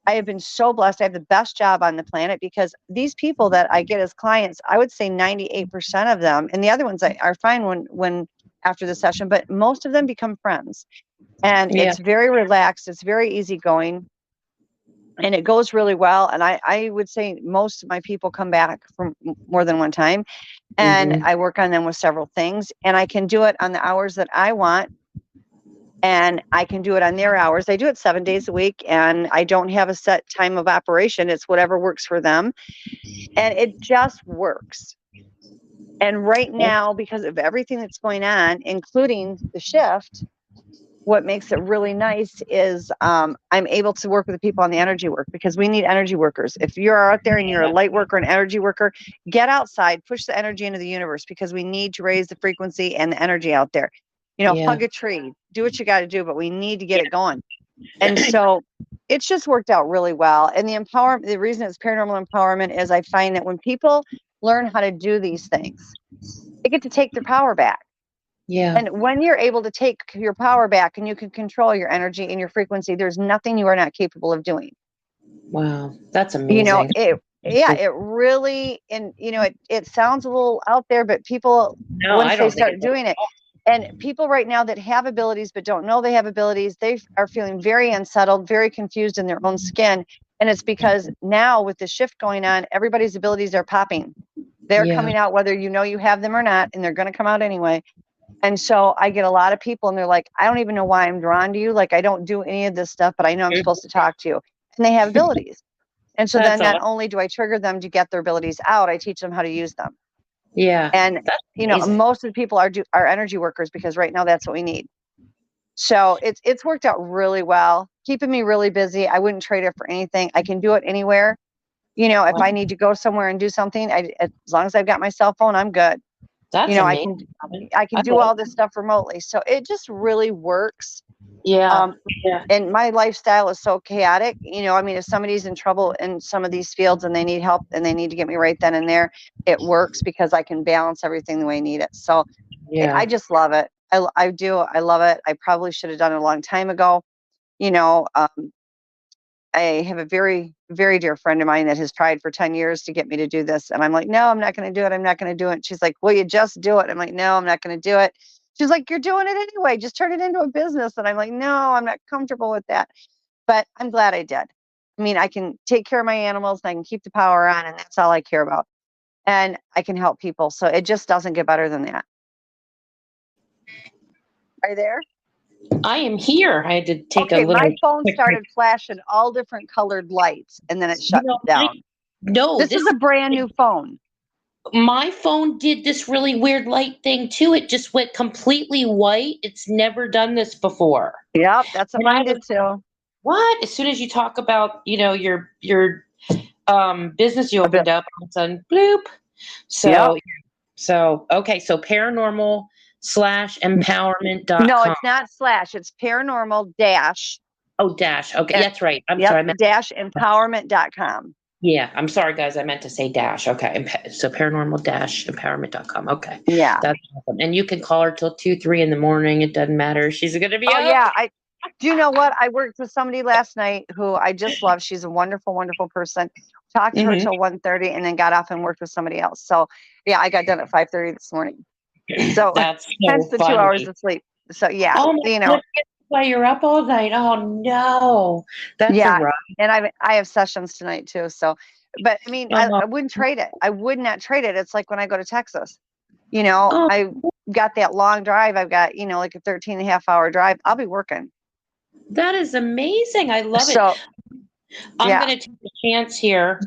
I have been so blessed. I have the best job on the planet because these people that I get as clients, I would say 98% of them, and the other ones are fine when after the session, but most of them become friends. And
Yeah.
it's very relaxed. It's very easygoing. And it goes really well. And I would say most of my people come back from more than one time. And
Mhm.
I work on them with several things. And I can do it on the hours that I want. And I can do it on their hours. I do it 7 days a week. And I don't have a set time of operation. It's whatever works for them. And it just works. And right now, because of everything that's going on, including the shift, what makes it really nice is I'm able to work with the people on the energy work because we need energy workers. If you're out there and you're a light worker, an energy worker, get outside, push the energy into the universe because we need to raise the frequency and the energy out there. Hug a tree, do what you got to do, but we need to get it going. And so it's just worked out really well. And the reason it's paranormal empowerment is I find that when people learn how to do these things, they get to take their power back.
Yeah.
And when you're able to take your power back and you can control your energy and your frequency, there's nothing you are not capable of doing.
Wow. That's amazing.
It really, and it sounds a little out there, but people,
No,
once
I
they
don't think
start doing it, and people right now that have abilities but don't know they have abilities, they are feeling very unsettled, very confused in their own skin. And it's because now with the shift going on, everybody's abilities are popping. They're coming out whether you have them or not, and they're going to come out anyway. And so I get a lot of people and they're like, I don't even know why I'm drawn to you. Like, I don't do any of this stuff, but I know I'm supposed to talk to you. And they have abilities. And so
That's
then not
awesome.
only do I trigger them to get their abilities out, I teach them how to use them.
Yeah.
And,
That's amazing.
most of the people are energy workers because right now that's what we need. So it's worked out really well, keeping me really busy. I wouldn't trade it for anything. I can do it anywhere. If I need to go somewhere and do something, as long as I've got my cell phone, I'm good.
That's
I
amazing.
can do all this stuff remotely. So it just really works.
Yeah. Yeah.
And my lifestyle is so chaotic. If somebody's in trouble in some of these fields and they need help and they need to get me right then and there, it works because I can balance everything the way I need it. So
Yeah.
I just love it. I do. I love it. I probably should have done it a long time ago. I have a very, very dear friend of mine that has tried for 10 years to get me to do this. And I'm like, no, I'm not going to do it. I'm not going to do it. And she's like, will you just do it? I'm like, no, I'm not going to do it. She's like, you're doing it anyway. Just turn it into a business. And I'm like, no, I'm not comfortable with that. But I'm glad I did. I can take care of my animals and I can keep the power on. And that's all I care about. And I can help people. So it just doesn't get better than that. Are you there?
I am here. I had to take a little.
My phone started flashing all different colored lights and then it shut down. This is a brand new phone.
My phone did this really weird light thing too. It just went completely white. It's never done this before.
Yep, that's what mine did too.
What? As soon as you talk about, your business you opened up, all of a sudden, bloop. So okay, so paranormal/empowerment.com.
No, it's not / it's paranormal dash.
Oh, dash. Okay, that's right. I'm sorry. I meant
-empowerment.com.
Yeah, I'm sorry, guys. I meant to say dash. Okay, so paranormal-empowerment.com. Okay,
Yeah,
that's awesome. And you can call her till 2, 3 in the morning. It doesn't matter. She's going to be.
Oh
up.
yeah, do you know what? I worked with somebody last night who I just love. She's a wonderful, wonderful person. Talked to her till 1:30 and then got off and worked with somebody else. So yeah, I got done at 5:30 this morning. So
that's
hence the 2 hours of sleep. So yeah,
oh my goodness, why you're up all night? Oh no, that's a rough.
And I have sessions tonight too. So, but I wouldn't trade it. I would not trade it. It's like when I go to Texas. I got that long drive. I've got like a 13.5-hour drive. I'll be working.
That is amazing. I love it. I'm going to take a chance here.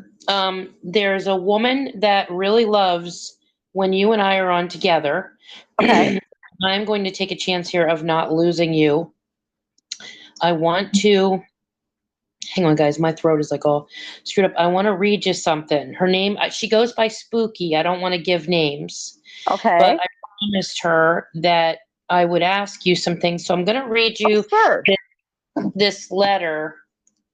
There's a woman that really loves when you and I are on together.
Okay.
I'm going to take a chance here of not losing you. I want to, hang on guys, my throat is like all screwed up. I want to read you something. Her name, she goes by Spooky. I don't want to give names.
Okay.
But I promised her that I would ask you some things. So I'm going to read you this letter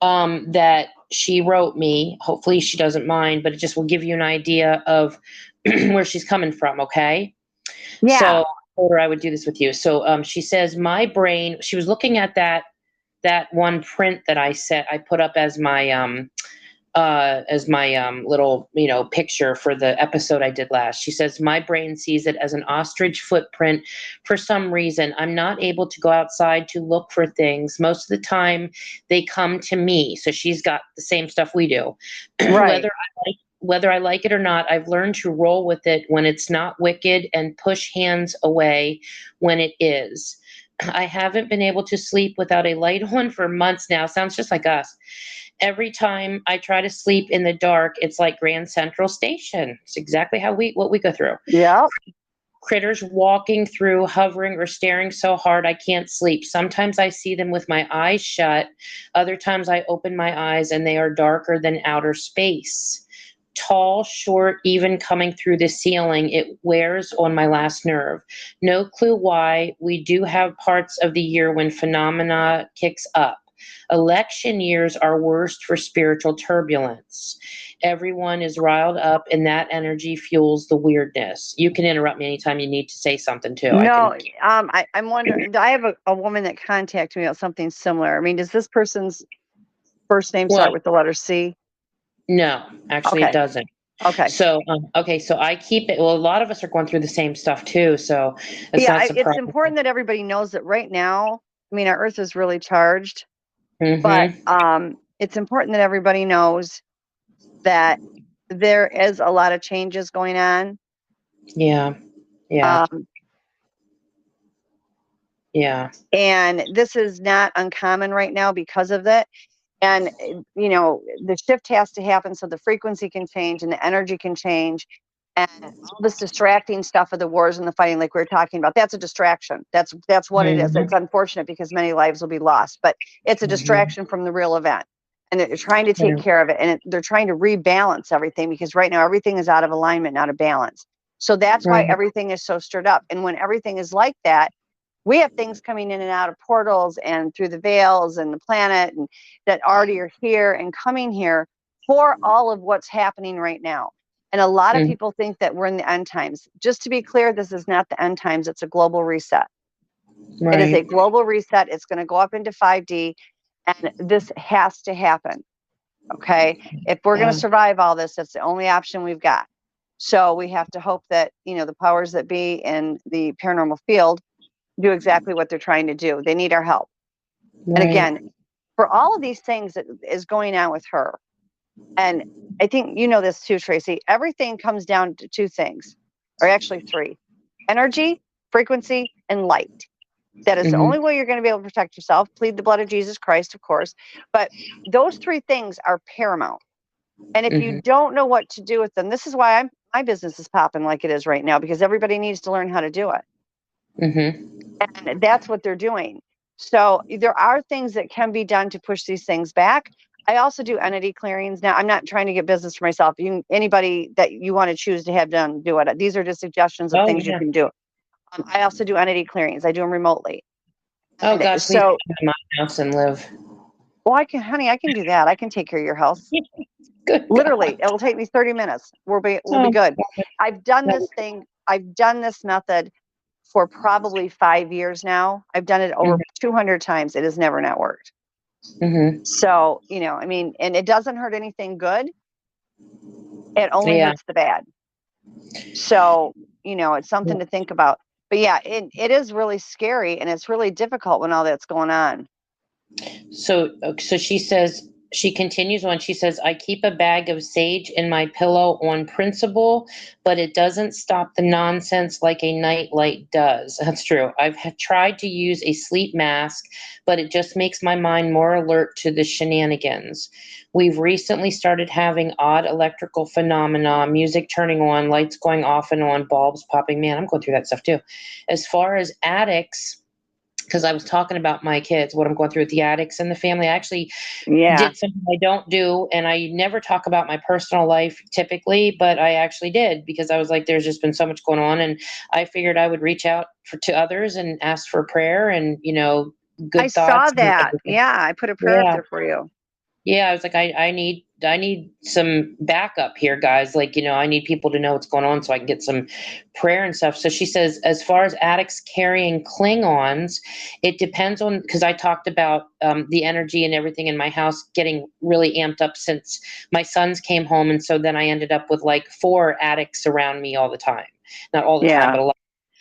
that she wrote me. Hopefully she doesn't mind, but it just will give you an idea of where she's coming from, okay?
Yeah.
So I told her I would do this with you. So she says, my brain, she was looking at that that one print that I put up as my little, picture for the episode I did last. She says, my brain sees it as an ostrich footprint for some reason. I'm not able to go outside to look for things. Most of the time they come to me. So she's got the same stuff we do.
Right.
Whether I like it or not, I've learned to roll with it when it's not wicked and push hands away when it is. I haven't been able to sleep without a light on for months now. Sounds just like us. Every time I try to sleep in the dark, it's like Grand Central Station. It's exactly what we go through.
Yeah.
Critters walking through, hovering, or staring so hard I can't sleep. Sometimes I see them with my eyes shut. Other times I open my eyes and they are darker than outer space. Tall, short, even coming through the ceiling. It wears on my last nerve. No clue why. We do have parts of the year when phenomena kicks up. Election years are worst for spiritual turbulence. Everyone is riled up, and that energy fuels the weirdness. You can interrupt me anytime you need to say something too.
No, I'm wondering. I have a woman that contacted me about something similar. I mean, does this person's first name start with the letter C?
No, actually,
Okay.
it doesn't.
Okay.
So, so I keep it. Well, a lot of us are going through the same stuff too. So, it's
Yeah,
not
it's
surprising.
important that everybody knows that right now. I mean, our Earth is really charged,
Mhm.
but it's important that everybody knows that there is a lot of changes going on.
Yeah. Yeah.
Um,
Yeah.
and this is not uncommon right now because of that. And, the shift has to happen so the frequency can change and the energy can change. And all this distracting stuff of the wars and the fighting, like we were talking about, that's a distraction. That's what it is.
Mhm.
It's unfortunate because many lives will be lost, but it's a
Mhm.
distraction from the real event. And they're trying to take
Yeah.
care of it. And they're trying to rebalance everything because right now everything is out of alignment, not of balance. So that's why
Right.
everything is so stirred up. And when everything is like that, we have things coming in and out of portals and through the veils and the planet and that already are here and coming here for all of what's happening right now. And a lot of
Mhm.
people think that we're in the end times. Just to be clear, this is not the end times. It's a global reset. It is a
Right.
global reset. It's going to go up into 5D, and this has to happen. Okay. If we're going
Yeah.
to survive all this, that's the only option we've got. So we have to hope that, the powers that be in the paranormal field do exactly what they're trying to do. They need our help. And
Right.
again, for all of these things that is going on with her, and I think you know this too, Tracy, everything comes down to two things, or actually three: energy, frequency, and light. That is the
Mhm.
only way you're going to be able to protect yourself. Plead the blood of Jesus Christ, of course. But those three things are paramount. And if you
Mhm.
don't know what to do with them, this is why my business is popping like it is right now, because everybody needs to learn how to do it.
Mhm.
And that's what they're doing. So there are things that can be done to push these things back. I also do entity clearings. Now, I'm not trying to get business for myself. Anybody that you want to choose to have done, do it. These are just suggestions of
Oh
things you
yeah.
can do. I also do entity clearings. I do them remotely.
Oh
And
God, please
so,
come to my house and live.
well, honey, I can do that. I can take care of your health.
Good
Literally,
God.
it will take me 30 minutes. We'll be
Oh,
good. I've done
God.
this thing. I've done this method for probably 5 years now. I've done it over 200 times. It has never not worked.
Mhm.
So, I mean, and it doesn't hurt anything good. It only
Yeah.
hurts the bad. So, it's something to think about. But yeah, it is really scary and it's really difficult when all that's going on.
So she continues on. She says, I keep a bag of sage in my pillow on principle, but it doesn't stop the nonsense like a nightlight does. That's true. I've tried to use a sleep mask, but it just makes my mind more alert to the shenanigans. We've recently started having odd electrical phenomena, music turning on, lights going off and on, bulbs popping. Man, I'm going through that stuff too. As far as attics, because I was talking about my kids, what I'm going through with the addicts in the family. I actually
Yeah.
did something I don't do, and I never talk about my personal life typically, but I actually did because I was like, there's just been so much going on, and I figured I would reach out to others and ask for prayer and good
I
thoughts.
saw that. Yeah, I put a prayer up
Yeah.
there for you.
Yeah, I was like, I need some backup here, guys. Like, I need people to know what's going on so I can get some prayer and stuff. So she says, as far as addicts carrying Klingons, it depends on, because I talked about the energy and everything in my house getting really amped up since my sons came home. And so then I ended up with like 4 addicts around me all the time. Not all the time,
Yeah.
but a lot.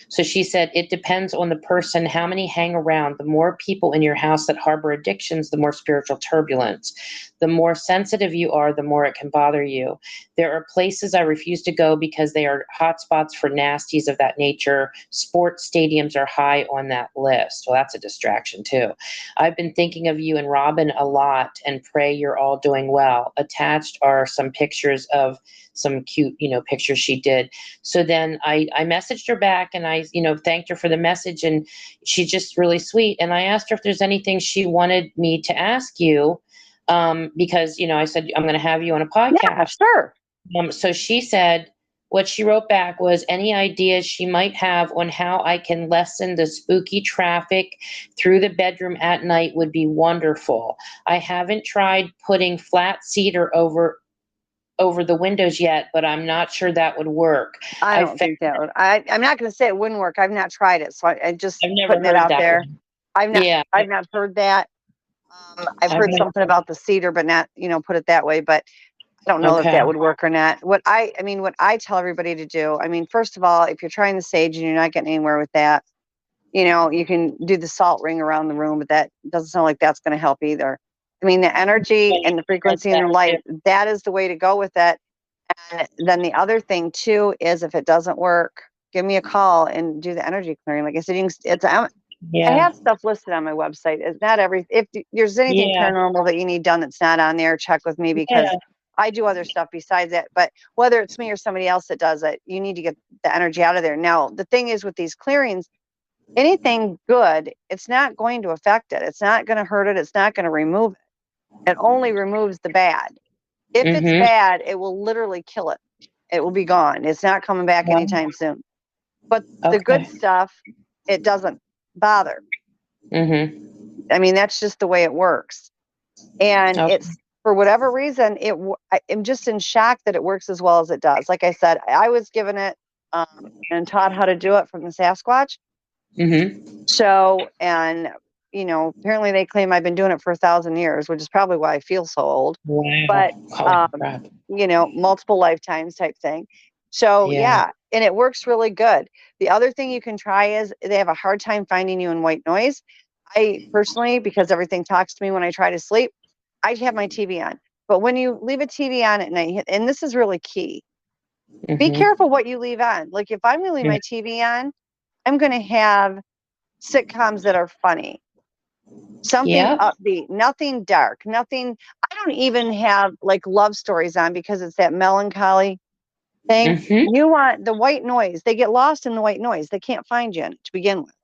So she said, it depends on the person, how many hang around. The more people in your house that harbor addictions, the more spiritual turbulence. The more sensitive you are, the more it can bother you. There are places I refuse to go because they are hotspots for nasties of that nature. Sports stadiums are high on that list. Well, that's a distraction too. I've been thinking of you and Robin a lot and pray you're all doing well. Attached are some pictures of some cute, pictures she did. So then I messaged her back and I, thanked her for the message, and she's just really sweet. And I asked her if there's anything she wanted me to ask you, because, I said, I'm going to have you on a
Yeah,
podcast.
sure.
So she said, what she wrote back was, any ideas she might have on how I can lessen the spooky traffic through the bedroom at night would be wonderful. I haven't tried putting flat cedar over the windows yet, but I'm not sure that would work.
I don't think that would. I'm not going to say it wouldn't work. I've not tried it, so I just
I've never
putting it
heard
out
that
there.
one.
I've not.
Yeah.
I've not heard that. I've heard something about the cedar, but not, put it that way. But I don't know if
Okay.
that would work or not. What I tell everybody to do. First of all, if you're trying the sage and you're not getting anywhere with that, you can do the salt ring around the room, but that doesn't sound like that's going to help either. The energy and the frequency and the light, that is the way to go with it. And then the other thing too is, if it doesn't work, give me a call and do the energy clearing. Like I said, I have stuff listed on my website. It's not if there's anything paranormal that you need done that's not on there, check with me, because I do other stuff besides that. But whether it's me or somebody else that does it, you need to get the energy out of there. Now, the thing is with these clearings, anything good, it's not going to affect it. It's not going to hurt it. It's not going to remove it. It only removes the bad. If it's bad, it will literally kill it. It will be gone. It's not coming back anytime soon. But the good stuff, it doesn't bother. That's just the way it works. And it's, for whatever reason, I'm just in shock that it works as well as it does. Like I said, I was given it and taught how to do it from the Sasquatch. So, and apparently they claim I've been doing it for 1,000 years, which is probably why I feel so old.
Wow.
But multiple lifetimes type thing. So yeah, and it works really good. The other thing you can try is, they have a hard time finding you in white noise. I personally, because everything talks to me when I try to sleep, I have my TV on. But when you leave a TV on at night, and this is really key, be careful what you leave on. Like, if I'm going to leave my TV on, I'm going to have sitcoms that are funny, something upbeat, nothing dark, nothing. I don't even have like love stories on, because it's that melancholy thing. You want the white noise. They get lost in the white noise. They can't find you to begin with.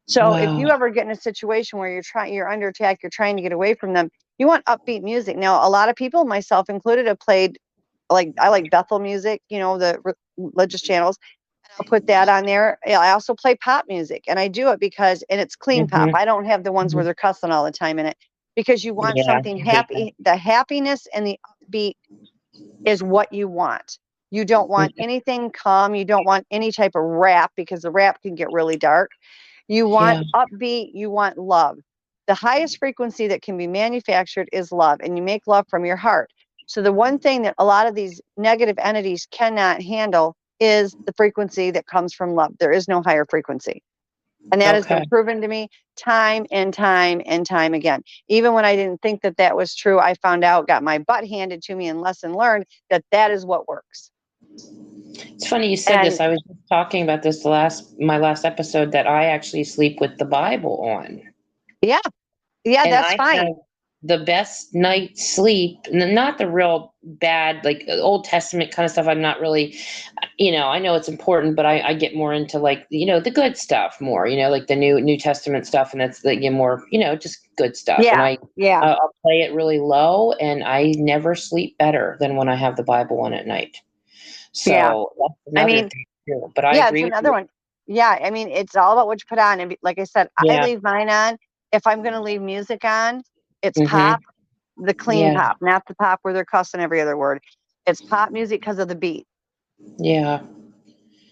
So if you ever get in a situation where you're under attack, you're trying to get away from them, you want upbeat music. Now, a lot of people, myself included, have played, I like Bethel music, the religious channels. I'll put that on there. I also play pop music, and I do it because, and it's clean pop. I don't have the ones where they're cussing all the time in it, because you want something happy. The happiness and the upbeat is what you want. You don't want anything calm. You don't want any type of rap, because the rap can get really dark. You want upbeat. You want love. The highest frequency that can be manufactured is love, and you make love from your heart. So the one thing that a lot of these negative entities cannot handle is the frequency that comes from love. There is no higher frequency. And that has been proven to me time and time and time again. Even when I didn't think that that was true, I found out, got my butt handed to me, and lesson learned that that is what works.
It's funny you said this. I was just talking about this my last episode, that I actually sleep with the Bible on.
Yeah. Yeah,
and
that's
I
fine.
have the best night's sleep, not the real bad, like Old Testament kind of stuff. I'm not really, I know it's important, but I get more into like, the good stuff more, like the New Testament stuff. And that's like more, just good stuff.
Yeah.
And I'll play it really low, and I never sleep better than when I have the Bible on at night. So that's another thing too. But I agree
it's another one. Yeah. It's all about what you put on. And like I said, I leave mine on. If I'm going to leave music on, it's pop. the clean
Yeah.
pop, not the pop where they're cussing every other word. It's pop music because of the beat.
Yeah.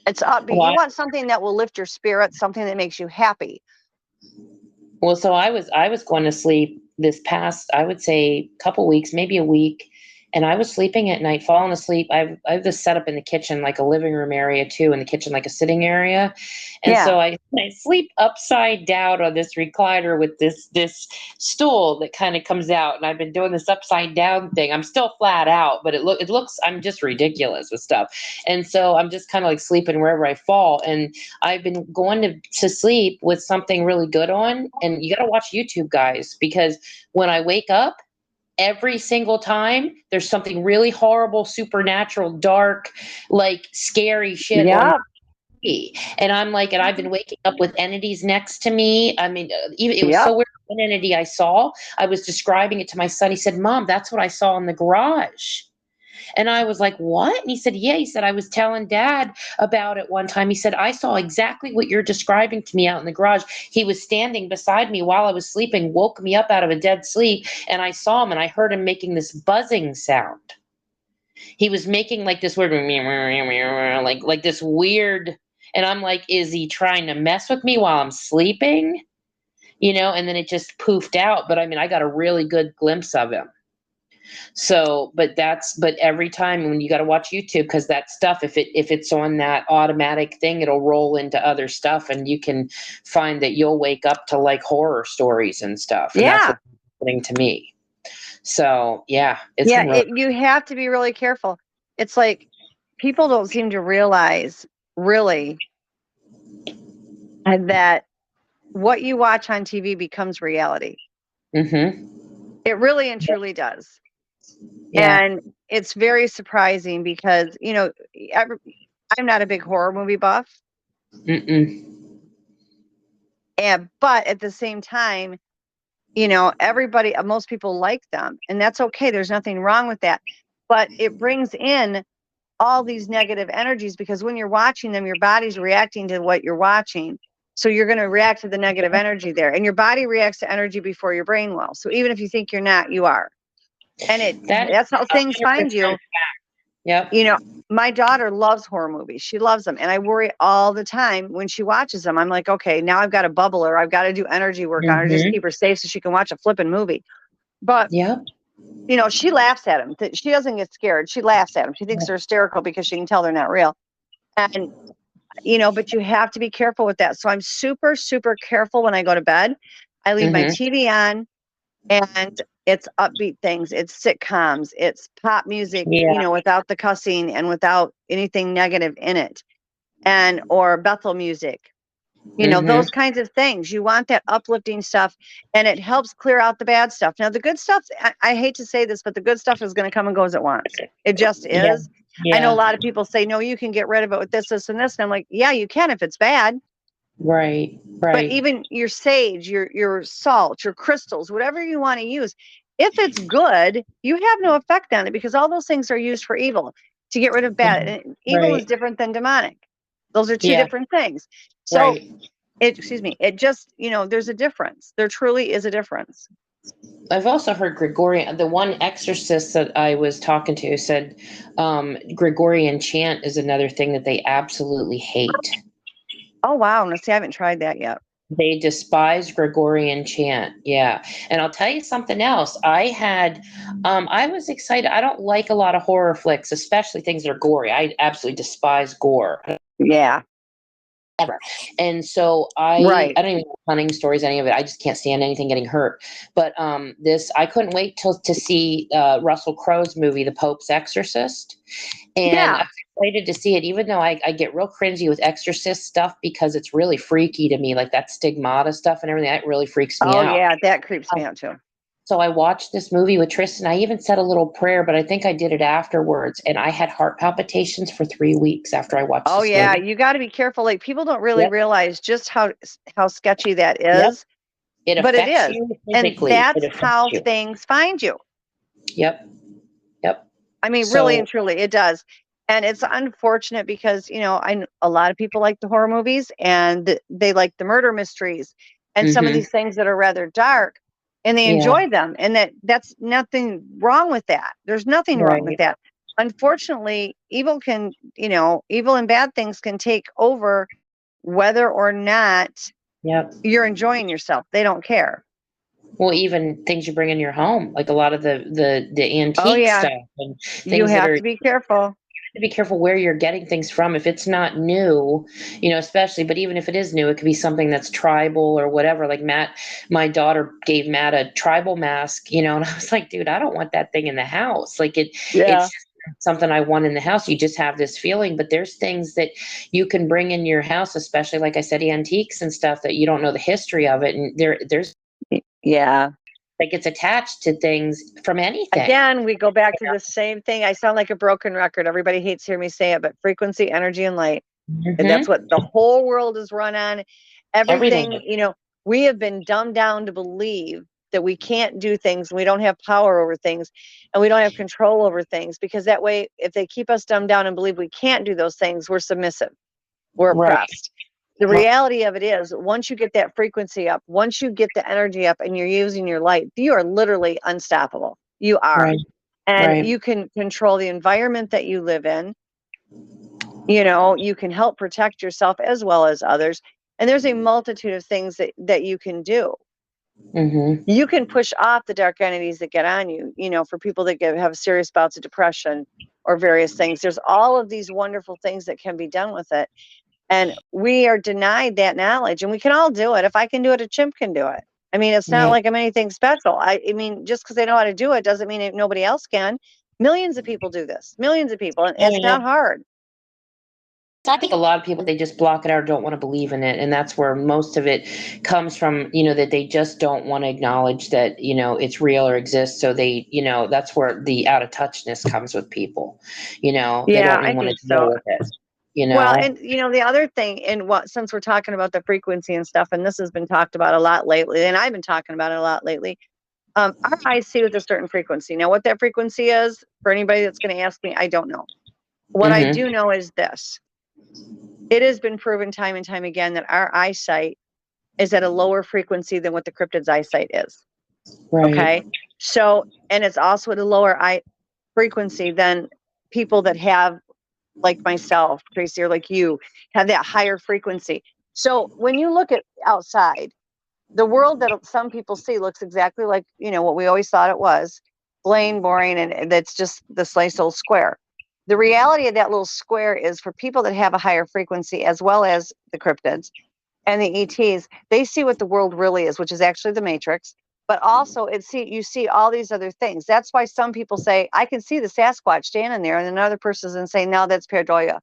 It's upbeat.
Well,
You want something that will lift your spirits, something that makes you happy.
Well, so I was going to sleep this past, I would say, couple weeks, maybe a week, and I was sleeping at night, falling asleep. I have this set up in the kitchen, like a living room area too, in the kitchen, like a sitting area, and
Yeah.
so I sleep upside down on this recliner with this stool that kind of comes out, and I've been doing this upside down thing. I'm still flat out, but it looks I'm just ridiculous with stuff, and so I'm just kind of like sleeping wherever I fall, and I've been going to sleep with something really good on, and you got to watch YouTube, guys, because when I wake up, every single time there's something really horrible, supernatural, dark, like scary shit on
Yeah.
TV. And I'm like, and I've been waking up with entities next to me. I mean, even it was
Yep.
so weird. One entity I saw, I was describing it to my son. He said, "Mom, that's what I saw in the garage." And I was like, "What?" And he said, "Yeah." He said, "I was telling Dad about it one time." He said, "I saw exactly what you're describing to me out in the garage." He was standing beside me while I was sleeping, woke me up out of a dead sleep, and I saw him and I heard him making this buzzing sound. He was making like this weird, like this weird, and I'm like, is he trying to mess with me while I'm sleeping? And then it just poofed out. But I mean, I got a really good glimpse of him. So, but every time when you got to watch YouTube, because that stuff, if it's on that automatic thing, it'll roll into other stuff, and you can find that you'll wake up to like horror stories and stuff, and that's
Yeah.
what's happening to me. So yeah, it's
Yeah.
been really,
You have to be really careful. It's like people don't seem to realize really that what you watch on TV becomes reality.
mm-hmm.
It really and truly does.
Yeah.
And it's very surprising because, I'm not a big horror movie buff.
Mm-mm.
But at the same time, everybody, most people like them, and that's okay. There's nothing wrong with that. But it brings in all these negative energies because when you're watching them, your body's reacting to what you're watching. So you're going to react to the negative energy there, and your body reacts to energy before your brain will. So even if you think you're not, you are. And
That is
that's how things find
100%
you.
fact. Yep.
My daughter loves horror movies. She loves them. And I worry all the time when she watches them. I'm like, okay, now I've got to bubble her. I've got to do energy work on her, just
Mm-hmm.
keep her safe so she can watch a flipping movie. But,
Yep.
she laughs at them. She doesn't get scared. She laughs at them. She thinks they're hysterical because she can tell they're not real. And, but you have to be careful with that. So I'm super, super careful when I go to bed. I leave my
Mm-hmm.
TV on. And it's upbeat things, it's sitcoms, it's pop music,
Yeah.
without the cussing and without anything negative in it, or Bethel music,
Mm-hmm.
those kinds of things. You want that uplifting stuff, and it helps clear out the bad stuff. Now, the good stuff, I hate to say this, but the good stuff is going to come and goes at once. It just
Yeah.
is. I know a
Yeah.
lot of people say, no, you can get rid of it with this, this, and this. And I'm like, yeah, you can if it's bad.
Right.
But
Right.
even your sage, your salt, your crystals, whatever you want to use, if it's good, you have no effect on it because all those things are used for evil, to get rid of bad. And evil is
Right.
different than demonic. Those are two
Yeah.
different things. So
Right.
it just, there's a difference. There truly is a difference.
I've also heard Gregorian. The one exorcist that I was talking to said Gregorian chant is another thing that they absolutely hate.
Oh, wow. Now, see, I haven't tried that yet.
They despise Gregorian chant. Yeah. And I'll tell you something else. I was excited. I don't like a lot of horror flicks, especially things that are gory. I absolutely despise gore.
Yeah.
Ever. And so I don't even know hunting stories, any of it. I just can't stand anything getting hurt. But I couldn't wait to see Russell Crowe's movie, The Pope's Exorcist. And I was excited to see it, even though I get real cringy with exorcist stuff because it's really freaky to me, like that stigmata stuff and everything. That really freaks me out.
Oh, yeah, that creeps me out too.
So I watched this movie with Tristan. I even said a little prayer, but I think I did it afterwards. And I had heart palpitations for 3 weeks after I watched
Oh,
this
yeah,
movie.
you got to be careful. Like, people don't really realize just how sketchy that
Yep.
is.
It
But it
affects
is.
you
And
physically.
that's
It affects
how
you.
things find you.
Yep. Yep.
I mean, really and truly, it does. And it's unfortunate because, a lot of people like the horror movies and they like the murder mysteries and some of these things that are rather dark. and they
Yeah.
enjoy them, and that's nothing wrong with that. There's nothing wrong with
Right.
that. Unfortunately, evil and bad things can take over whether or not
Yep.
you're enjoying yourself. They don't care.
Well, even things you bring in your home, like a lot of the
Oh
antique
yeah,
stuff and
you
things that
have
are,
to be careful.
to be careful where you're getting things from. If it's not new, especially, but even if it is new, it could be something that's tribal or whatever. Like Matt, my daughter gave Matt a tribal mask, and I was like, dude, I don't want that thing in the house. Like
Yeah.
it's something I want in the house. You just have this feeling, but there's things that you can bring in your house, especially like I said, antiques and stuff that you don't know the history of it. And there's
Yeah.
that gets attached to things from anything.
Again, we go back to the same thing. I sound like a broken record. Everybody hates hearing me say it, but frequency, energy, and light. And that's what the whole world is run on. Everything, we have been dumbed down to believe that we can't do things, we don't have power over things, and we don't have control over things, because that way, if they keep us dumbed down and believe we can't do those things, we're submissive, we're oppressed. The reality of it is, once you get that frequency up, once you get the energy up and you're using your light, you are literally unstoppable. You are.
Right.
And
Right.
you can control the environment that you live in. You can help protect yourself as well as others. And there's a multitude of things that you can do.
Mm-hmm.
You can push off the dark entities that get on you, for people that have serious bouts of depression or various things. There's all of these wonderful things that can be done with it. And we are denied that knowledge, and we can all do it. If I can do it, a chimp can do it. I mean, it's not like I'm anything special. I mean, just because they know how to do it doesn't mean nobody else can. Millions of people do this, millions of people, and it's not hard.
I think a lot of people, they just block it out or don't want to believe in it. And that's where most of it comes from, that they just don't want to acknowledge that, it's real or exists. So they, that's where the out of touchness comes with people, they don't even want to deal with it.
Well, and the other thing, and since we're talking about the frequency and stuff, and this has been talked about a lot lately, and I've been talking about it a lot lately. Our eyes see with a certain frequency. Now, what that frequency is, for anybody that's going to ask me, I don't know. What I do know is this: it has been proven time and time again that our eyesight is at a lower frequency than what the cryptid's eyesight is.
Right.
Okay, so, and it's also at a lower frequency than people that have, like myself, Tracy, or like you, have that higher frequency. So when you look at outside, the world that some people see looks exactly like, what we always thought it was, plain, boring, and that's just this nice little square. The reality of that little square is, for people that have a higher frequency, as well as the cryptids and the ETs, they see what the world really is, which is actually the matrix. But also you see all these other things. That's why some people say, I can see the Sasquatch standing there, and another person's saying, no, that's pareidolia.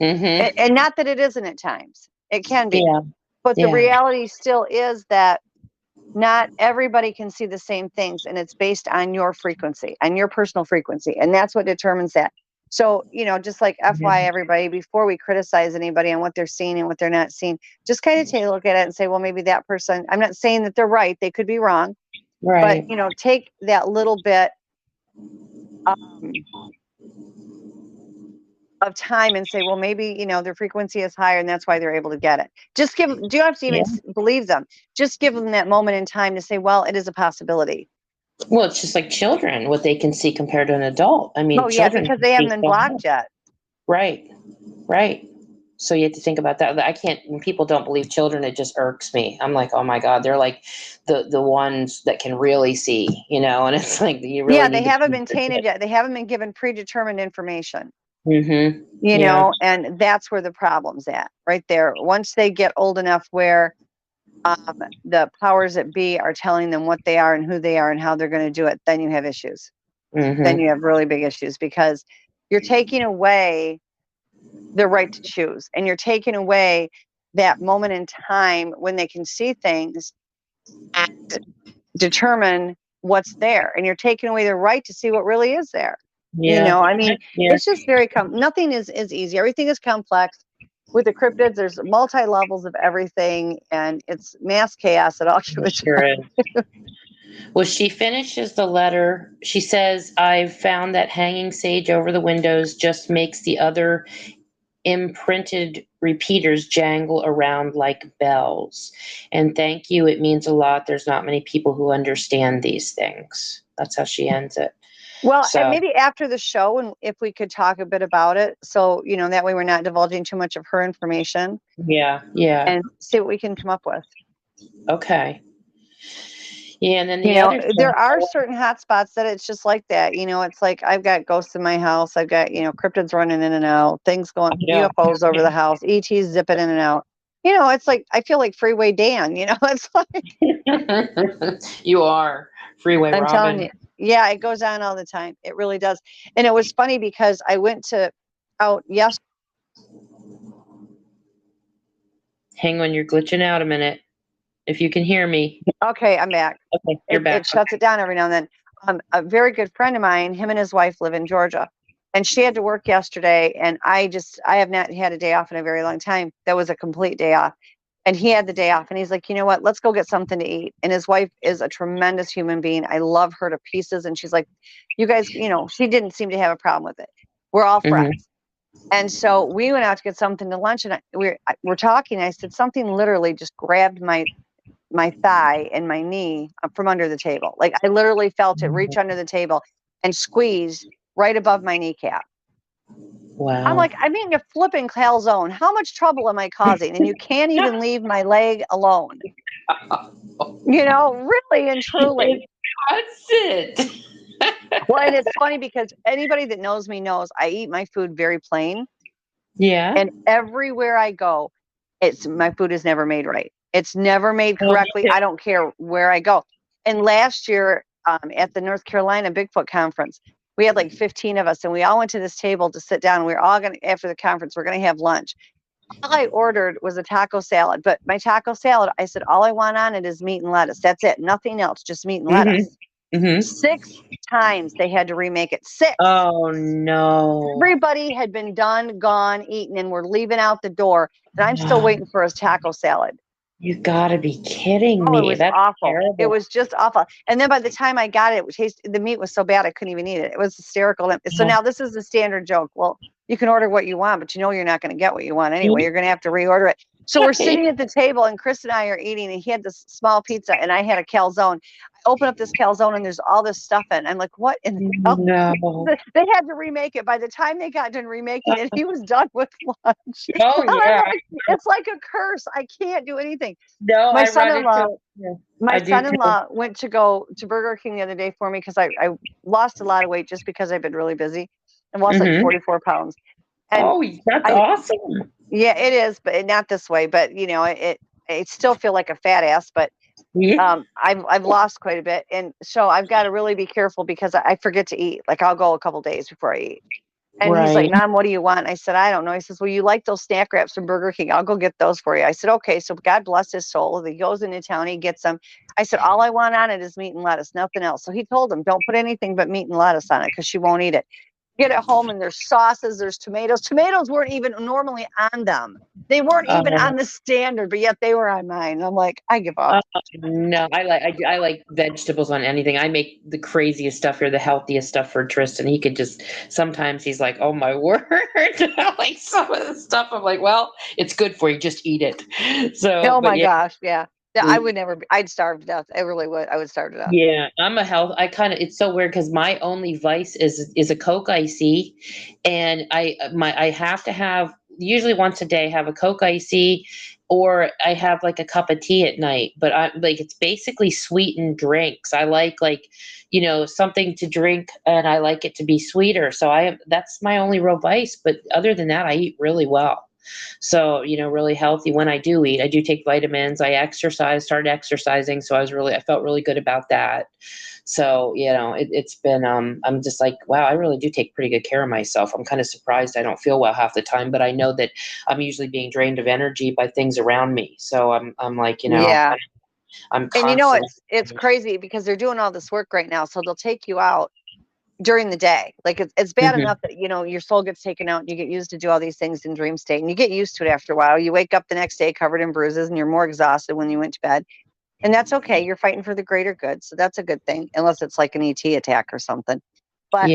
And not that it isn't at times. It can be.
Yeah.
But the reality still is that not everybody can see the same things, and it's based on your frequency, on your personal frequency. And that's what determines that. So, just like FYI, everybody, before we criticize anybody on what they're seeing and what they're not seeing, just kind of take a look at it and say, well, maybe that person, I'm not saying that they're right. They could be wrong.
Right.
But, take that little bit of time and say, well, maybe, their frequency is higher and that's why they're able to get it. Just do you have to even believe them? Just give them that moment in time to say, well, it is a possibility.
Well, it's just like children, what they can see compared to an adult. I mean, children,
because they haven't been blocked yet.
Right. So you have to think about that. When people don't believe children, it just irks me. I'm like, oh my God, they're like the ones that can really see, and it's like, you really
they haven't been tainted yet. They haven't been given predetermined information. And that's where the problem's at, right there. Once they get old enough where the powers that be are telling them what they are and who they are and how they're going to do it, then you have issues. Then you have really big issues, because you're taking away the right to choose, and you're taking away that moment in time when they can see things and determine what's there, and you're taking away the right to see what really is there. It's just very nothing is easy. Everything is complex. With the cryptids, there's multi levels of everything, and it's mass chaos at all.
Well, she finishes the letter. She says, I've found that hanging sage over the windows just makes the other imprinted repeaters jangle around like bells. And thank you. It means a lot. There's not many people who understand these things. That's how she ends it.
Well, and
So,
maybe after the show, and if we could talk a bit about it, so that way we're not divulging too much of her information,
yeah.
and see what we can come up with.
Okay. Yeah, and then the other thing,
there are certain hot spots that it's just like that. It's like I've got ghosts in my house. I've got cryptids running in and out, things going, UFOs over the house, ETs zipping in and out. It's like I feel like Freeway Dan. It's like
you are Freeway
I'm
Robin.
telling you. Yeah, it goes on all the time. It really does. And it was funny because I went out yesterday.
Hang on, you're glitching out a minute. If you can hear me.
Okay, I'm back.
Okay, you're back.
It shuts it down every now and then. A very good friend of mine, him and his wife live in Georgia, and she had to work yesterday. And I have not had a day off in a very long time. That was a complete day off. And he had the day off, and he's like, you know what? Let's go get something to eat. And his wife is a tremendous human being. I love her to pieces. And she's like, you guys, she didn't seem to have a problem with it. We're all friends. And so we went out to get something to lunch, and we're talking. I said, something literally just grabbed my thigh and my knee from under the table. Like I literally felt it reach under the table and squeeze right above my kneecap.
Wow.
I'm like, I'm eating a flipping calzone. How much trouble am I causing? And you can't even leave my leg alone. Really and truly.
That's it.
Well, and it's funny because anybody that knows me knows I eat my food very plain.
Yeah.
And everywhere I go, my food is never made right. It's never made correctly. I don't care where I go. And last year at the North Carolina Bigfoot conference, we had like 15 of us, and we all went to this table to sit down. We were all going to, after the conference, we're going to have lunch. All I ordered was a taco salad, but my taco salad, I said, all I want on it is meat and lettuce. That's it. Nothing else, just meat and lettuce. 6 times they had to remake it. 6.
Oh, no.
Everybody had been done, gone, eaten, and we're leaving out the door. And I'm still waiting for his taco salad.
You gotta be kidding me.
It was
That's
awful.
terrible.
It was just awful. And then by the time I got it, the meat was so bad I couldn't even eat it. It was hysterical. So now this is the standard joke. Well, you can order what you want, but you're not going to get what you want anyway. You're going to have to reorder it. So we're sitting at the table, and Chris and I are eating, and he had this small pizza, and I had a calzone. I open up this calzone, and there's all this stuff in it. I'm like, what in the hell?
No.
They had to remake it. By the time they got done remaking it, he was done with lunch.
Oh, yeah.
It's like a curse. I can't do anything.
No,
my son-in-law
son-in-law
went to go to Burger King the other day for me because I lost a lot of weight just because I've been really busy, and lost like 44 pounds. And
that's awesome.
Yeah, it is, but not this way. But it still feel like a fat ass. But I've lost quite a bit, and so I've got to really be careful because I forget to eat. Like I'll go a couple days before I eat. And he's like, Mom, what do you want? I said, I don't know. He says, well, you like those snack wraps from Burger King. I'll go get those for you. I said, okay. So God bless his soul. He goes into town, he gets them. I said, all I want on it is meat and lettuce, nothing else. So he told him, don't put anything but meat and lettuce on it because she won't eat it. Get it home, and there's sauces, there's tomatoes. Tomatoes weren't even normally on them. They weren't even on the standard, but yet they were on mine. I'm like, I give up.
No, I like vegetables on anything. I make the craziest stuff here, the healthiest stuff for Tristan. He could sometimes he's like, oh my word. Like some of the stuff, I'm like, well, it's good for you. Just eat it. So,
oh my gosh. Yeah. I would never I'd starve to death. I really would. I would starve to death.
Yeah, it's so weird because my only vice is a Coke Icy, and I have to have usually once a day have a Coke Icy, or I have like a cup of tea at night. But I like it's basically sweetened drinks. I like something to drink, and I like it to be sweeter. So that's my only real vice. But other than that, I eat really well. So, really healthy. When I do eat, I do take vitamins. I started exercising. So I felt really good about that. So, it's been, I'm just like, wow, I really do take pretty good care of myself. I'm kind of surprised I don't feel well half the time, but I know that I'm usually being drained of energy by things around me. So I'm like,
yeah.
I'm
and it's crazy because they're doing all this work right now. So they'll take you out during the day. Like it's bad enough that your soul gets taken out and you get used to do all these things in dream state, and you get used to it after a while. You wake up the next day covered in bruises, and you're more exhausted when you went to bed, and that's okay. You're fighting for the greater good, so that's a good thing, unless it's like an ET attack or something. But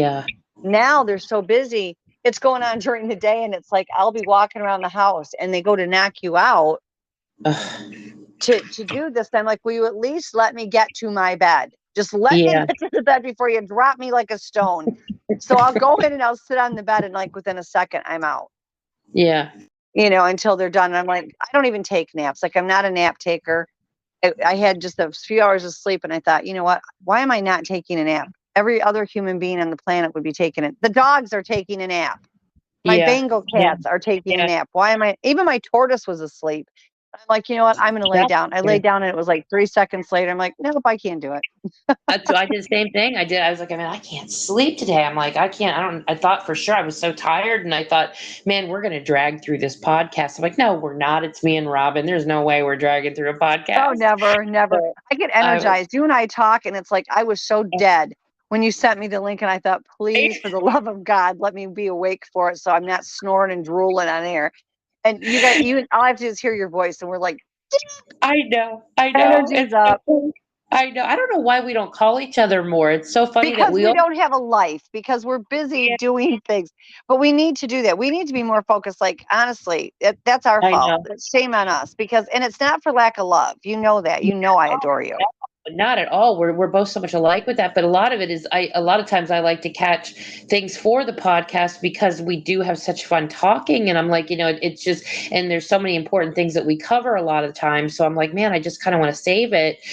now they're so busy. it's going on during the day, and it's like I'll be walking around the house and they go to knock you out
Ugh.
to do this. I'm like, will you at least let me get to my bed? Just let me
Yeah.
get to the bed before you drop me like a stone. So I'll go in and I'll sit on the bed, and like within a second I'm out,
Yeah.
until they're done. And I'm like, I don't even take naps. Like, I'm not a nap taker. I had just a few hours of sleep, and I thought, you know what? Why am I not taking a nap? Every other human being on the planet would be taking it. The dogs are taking a nap. My
Yeah.
Bengal cats are taking a nap. Why am I? Even my tortoise was asleep. I'm like, you know what? I'm going to lay down. I laid down, and it was like 3 seconds later. I'm like, nope, I can't do it.
I did the same thing. I was like, man, I can't sleep today. I'm like, I thought for sure I was so tired. And I thought, man, we're going to drag through this podcast. I'm like, no, we're not. It's me and Robin. There's no way we're dragging through a podcast.
Oh, never, never.
So,
I get energized. You and I talk, and it's like I was so dead when you sent me the link, and I thought, please, for the love of God, let me be awake for it, so I'm not snoring and drooling on air. And all I have to do is hear your voice, and we're like,
I know.
energy's up.
I know. I don't know why we don't call each other more. It's so funny
Because
that
we don't have a life, because we're busy doing things. But we need to do that. We need to be more focused. Like, honestly, that's our
I
fault.
know.
Shame on us. And it's not for lack of love. You know that. You know I adore you.
Not at all. We're both so much alike with that, but a lot of it is a lot of times I like to catch things for the podcast because we do have such fun talking, and I'm like, it's just, and there's so many important things that we cover a lot of the time. So I'm like, man, I just kind of want to save it,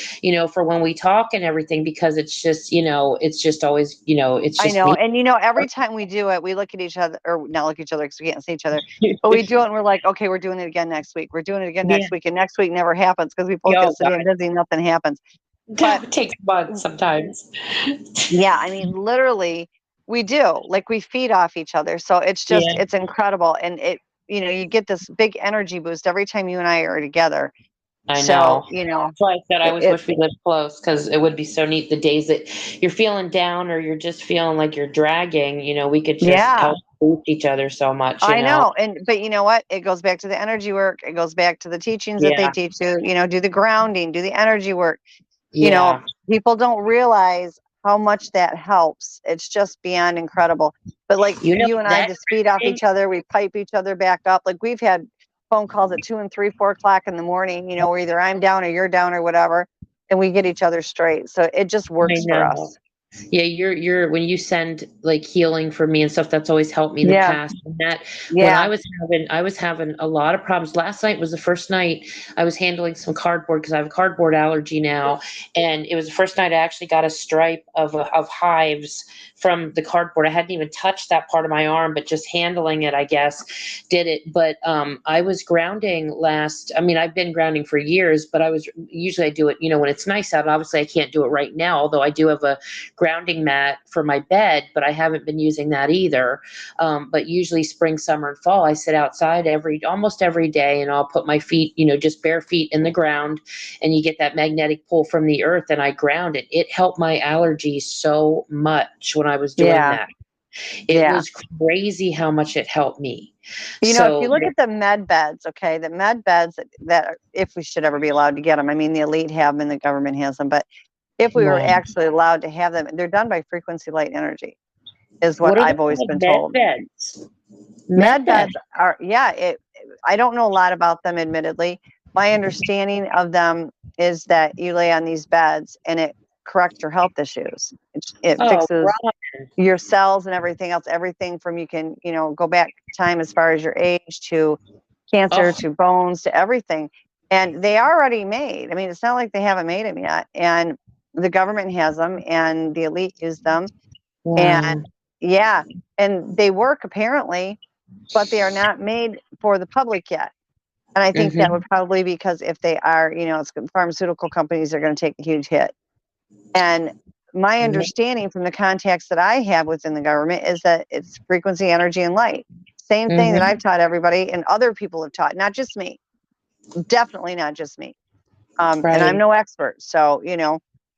for when we talk and everything, because it's just, it's just always, it's
I
just
know.
me.
And every time we do it, we look at each other, or not look at each other because we can't see each other, but we do it and we're like, okay, we're doing it again next week. We're doing it again
Yeah.
next week. And next week never happens because we both
Oh,
get so damn busy, nothing happens. But
it takes months sometimes.
yeah, I mean, literally, we do. Like, we feed off each other. So it's just,
Yeah.
it's incredible. And you get this big energy boost every time you and I are together.
I
So,
know. That's why I said I always
it,
wish we lived close, because it would be so neat the days that you're feeling down or you're just feeling like you're dragging, we could just
yeah,
help boost each other so much,
I know. But you know what? It goes back to the energy work. It goes back to the teachings that they
Yeah.
teach you, do the grounding, do the energy work.
Yeah.
People don't realize how much that helps. It's just beyond incredible. But like you and I
that
just feed off each other. We pipe each other back up. Like, we've had phone calls at 2 and 3, 4 o'clock in the morning, where either I'm down or you're down or whatever. And we get each other straight. So it just
I
works for
know.
us.
Yeah, you're when you send like healing for me and stuff, that's always helped me in the
Yeah.
past. And that when
Yeah.
I was having a lot of problems. Last night was the first night I was handling some cardboard because I have a cardboard allergy now, and it was the first night I actually got a stripe of hives from the cardboard. I hadn't even touched that part of my arm, but just handling it, I guess, did it. But I was grounding I've been grounding for years, but usually I do it, when it's nice out. Obviously I can't do it right now, although I do have a grounding mat for my bed, but I haven't been using that either. But usually spring, summer, and fall, I sit outside almost every day, and I'll put my feet, just bare feet in the ground, and you get that magnetic pull from the earth, and I ground it. It helped my allergies so much when I was doing that. It was crazy how much it helped me.
If you look at the med beds, okay, the med beds that if we should ever be allowed to get them, I mean, the elite have them and the government has them, but if we were actually allowed to have them, they're done by frequency light energy, is what I've always been told.
Beds?
Med beds are, I don't know a lot about them, admittedly. My understanding of them is that you lay on these beds and it corrects your health issues. It fixes your cells and everything else, everything from you can, go back time as far as your age to cancer to bones to everything. And they are already made. I mean, it's not like they haven't made them yet. And the government has them and the elite use them.
Wow.
And and they work apparently, but they are not made for the public yet. And I think that would probably be because if they are, it's pharmaceutical companies are going to take a huge hit. And my understanding from the contacts that I have within the government is that it's frequency, energy, and light. Same thing that I've taught everybody and other people have taught, not just me. Definitely not just me. And I'm no expert. So,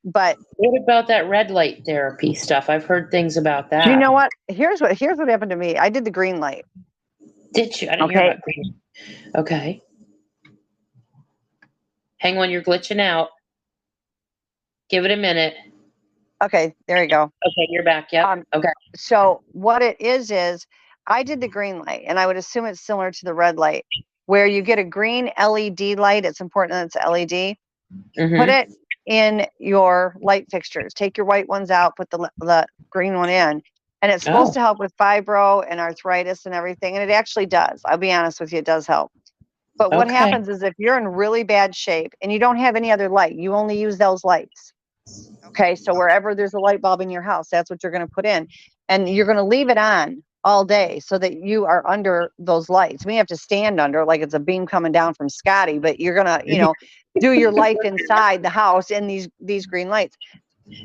but
what about that red light therapy stuff? I've heard things about that.
You know what? Here's what happened to me. I did the green light.
Did you? I didn't hear about green. Okay. Hang on, you're glitching out. Give it a minute.
Okay, there you go.
Okay, you're back. Yeah. Okay.
So what it is I did the green light, and I would assume it's similar to the red light, where you get a green LED light. It's important that it's LED. Put it in your light fixtures. Take your white ones out, put the green one in. And it's supposed to help with fibro and arthritis and everything. And it actually does. I'll be honest with you, it does help. But what happens is if you're in really bad shape and you don't have any other light, you only use those lights. Okay, so wherever there's a light bulb in your house, that's what you're going to put in. And you're going to leave it on all day so that you are under those lights. We have to stand under like it's a beam coming down from Scotty, but you're going to, do your life inside the house in these green lights.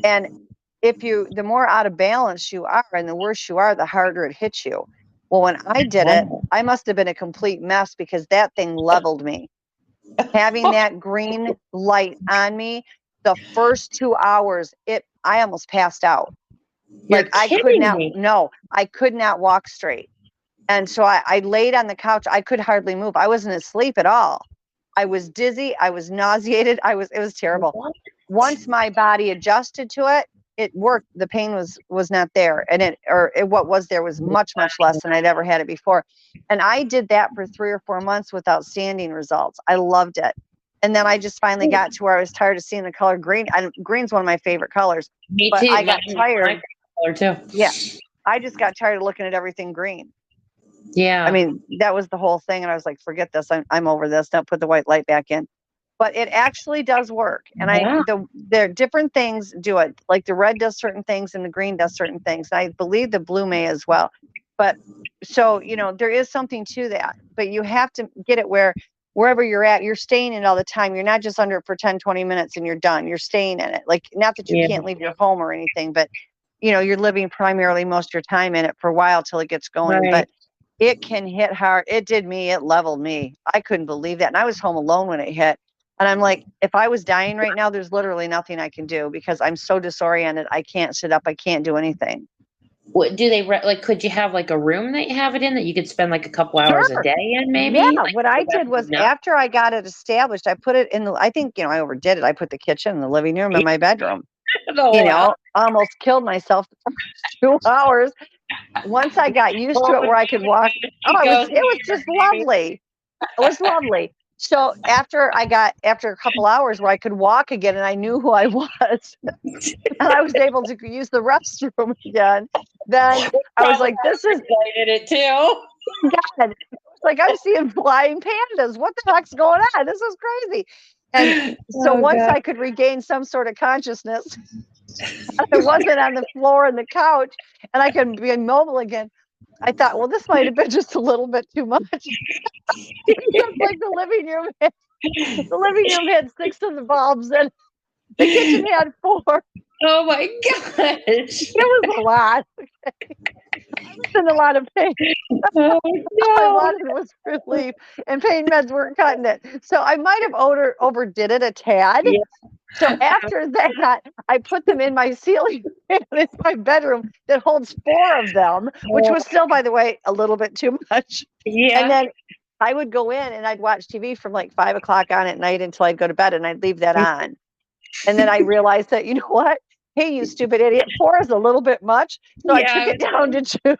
And the more out of balance you are and the worse you are, the harder it hits you. Well, when I did it, I must have been a complete mess because that thing leveled me. Having that green light on me, the first 2 hours, I almost passed out. I could not walk straight. And so I laid on the couch. I could hardly move. I wasn't asleep at all. I was dizzy. I was nauseated. It was terrible. Once my body adjusted to it, it worked. The pain was not there. And what was there was much, much less than I'd ever had it before. And I did that for 3 or 4 months with outstanding results. I loved it. And then I just finally got to where I was tired of seeing the color green. And green's one of my favorite colors.
Me
but
too.
I got tired.
Color too.
Yeah. I just got tired of looking at everything green.
Yeah.
I mean, that was the whole thing. And I was like, forget this. I'm over this. Don't put the white light back in. But it actually does work. And there are different things do it. Like the red does certain things and the green does certain things. And I believe the blue may as well. But so, there is something to that. But you have to get it wherever you're at, you're staying in it all the time. You're not just under it for 10, 20 minutes and you're done. You're staying in it. Like, not that you can't leave your home or anything, but, you're living primarily most of your time in it for a while till it gets going. Right. But it can hit hard. It did me. It leveled me. I couldn't believe that. And I was home alone when it hit. And I'm like, if I was dying right now, there's literally nothing I can do because I'm so disoriented. I can't sit up. I can't do anything.
What do they could you have like a room that you have it in that you could spend like a couple hours a day in maybe?
Yeah. What I did was after I got it established, I put it in I think, I overdid it. I put the kitchen and the living room in my bedroom. Almost killed myself for 2 hours. Once I got used to it where I could walk. It was just lovely. It was lovely. So after a couple hours where I could walk again and I knew who I was and I was able to use the restroom again, then I was like, this is
it too.
God. It's like I'm seeing flying pandas. What the heck's going on? This is crazy. And so once I could regain some sort of consciousness, I wasn't on the floor and the couch and I could be immobile again. I thought, well, this might have been just a little bit too much. Just like the living room had 6 of the bulbs and the kitchen had 4.
Oh my gosh.
It was a lot. I was in a lot of pain.
Oh, no.
I wanted was relief, and pain meds weren't cutting it. So I might have overdid it a tad. Yeah. So after that, I put them in my ceiling fan in my bedroom that holds 4 of them, which was still, by the way, a little bit too much.
Yeah.
And then I would go in and I'd watch TV from like 5 o'clock on at night until I'd go to bed, and I'd leave that on. And then I realized that, you know what? Hey, you stupid idiot, 4 is a little bit much. So I took it down to 2.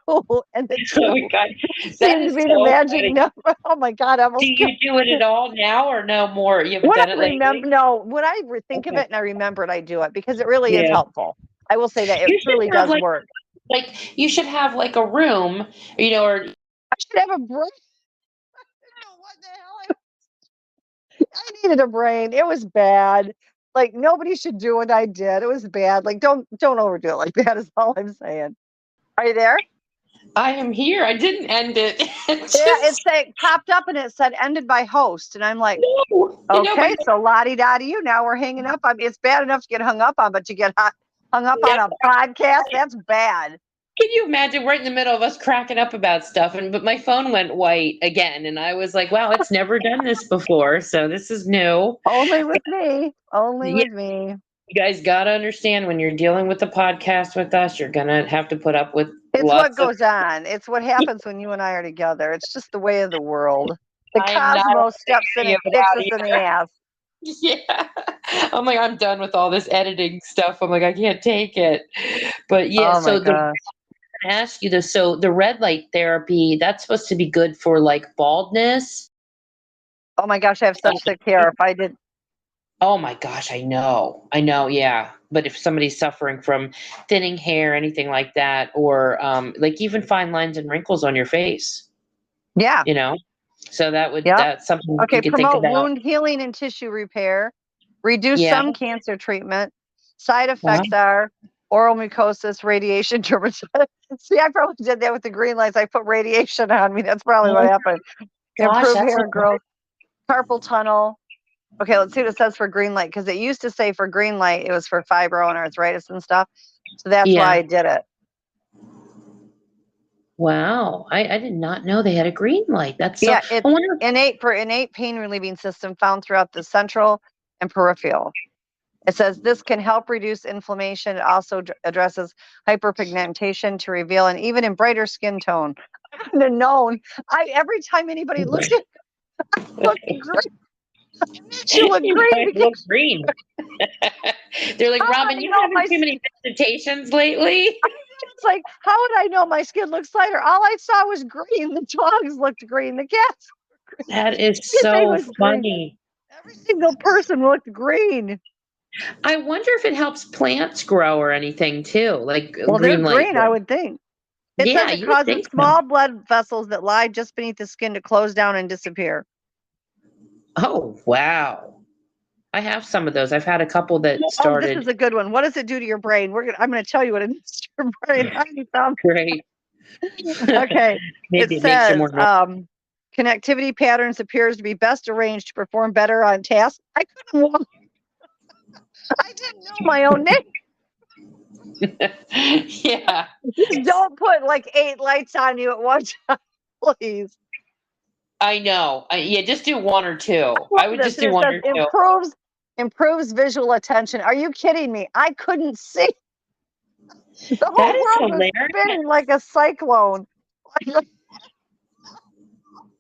And the 2 seemed to be the magic number. Oh my God.
Do you do it at all now or no more? You haven't done it lately?
No, when I think of it and I remember it, I do it because it really is helpful. I will say that it really does work.
Like you should have like a room, or
I should have a brain. I don't know what the hell I needed a brain. It was bad. Like nobody should do what I did. It was bad. Like don't overdo it like that is all I'm saying. Are you there?
I am here. I didn't end it.
It popped up and it said ended by host. And I'm like, okay, so la-di-da-di you. Now we're hanging up on. It's bad enough to get hung up on, but to get hung up on a podcast, that's bad.
Can you imagine? We're in the middle of us cracking up about stuff, but my phone went white again, and I was like, "Wow, it's never done this before, so this is new."
Only with me. With me.
You guys got to understand when you're dealing with the podcast with us, you're gonna have to put up with.
It's what goes on. It's what happens when you and I are together. It's just the way of the world. The cosmos steps in and kicks us in the ass.
Yeah. I'm like, I'm done with all this editing stuff. I'm like, I can't take it. But yeah, to ask you this. So the red light therapy, that's supposed to be good for like baldness.
Oh my gosh, I have such thick hair. If I did,
Oh my gosh, I know. Yeah. But if somebody's suffering from thinning hair, anything like that, or like even fine lines and wrinkles on your face,
yeah,
you know, so
yep.
that's something
Okay,
you could think
promote
about.
wound healing and tissue repair, reduce
Yeah.
some cancer treatment. Side
Wow.
effects are oral mucositis, radiation, dermatitis. See, I probably did that with the green lights. I put radiation on me. That's probably what
Oh
happened.
gosh,
Improve
that's
hair growth, carpal tunnel. Okay, let's see what it says for green light, because it used to say for green light it was for fibro and arthritis and stuff. So that's why
yeah.
I did it.
Wow. I did not know they had a green light. That's so
Yeah,
I
it's
wonder.
innate pain relieving system found throughout the central and peripheral. It says this can help reduce inflammation. It also addresses hyperpigmentation to reveal an even in brighter skin tone. I wouldn't have known. Every time anybody looked at it, looked green. She looked
You
green
guys
because
look green. They're like,
how would
Robin,
I
you
know
having too many visitations lately?
it's like, how would I know my skin looks lighter? All I saw was green. The dogs looked green. The cats,
That is
everything
so
was green.
funny.
Every single person looked green.
I wonder if it helps plants grow or anything too, like
Well, they're
green light
green, I
would.
would think. It
Yeah,
says it
you would
causes
think so.
small blood vessels that lie just beneath the skin to close down and disappear.
Oh, wow. I have some of those. I've had a couple that
Oh, this
started.
is a good one. What does it do to your brain? I'm gonna tell you what it does to your brain. I already found.
Great.
Okay. It
Maybe it makes you
says
more normal.
connectivity patterns appears to be best arranged to perform better on tasks. I couldn't walk. I didn't know my own name.
Yeah.
Just don't put like 8 lights on you at one time, please.
I know. Yeah, just do one or two. I would
This
just
and
do
it
one
says
or two.
improves visual attention. Are you kidding me? I couldn't see. The whole
That is
world was
hilarious.
spinning like a cyclone.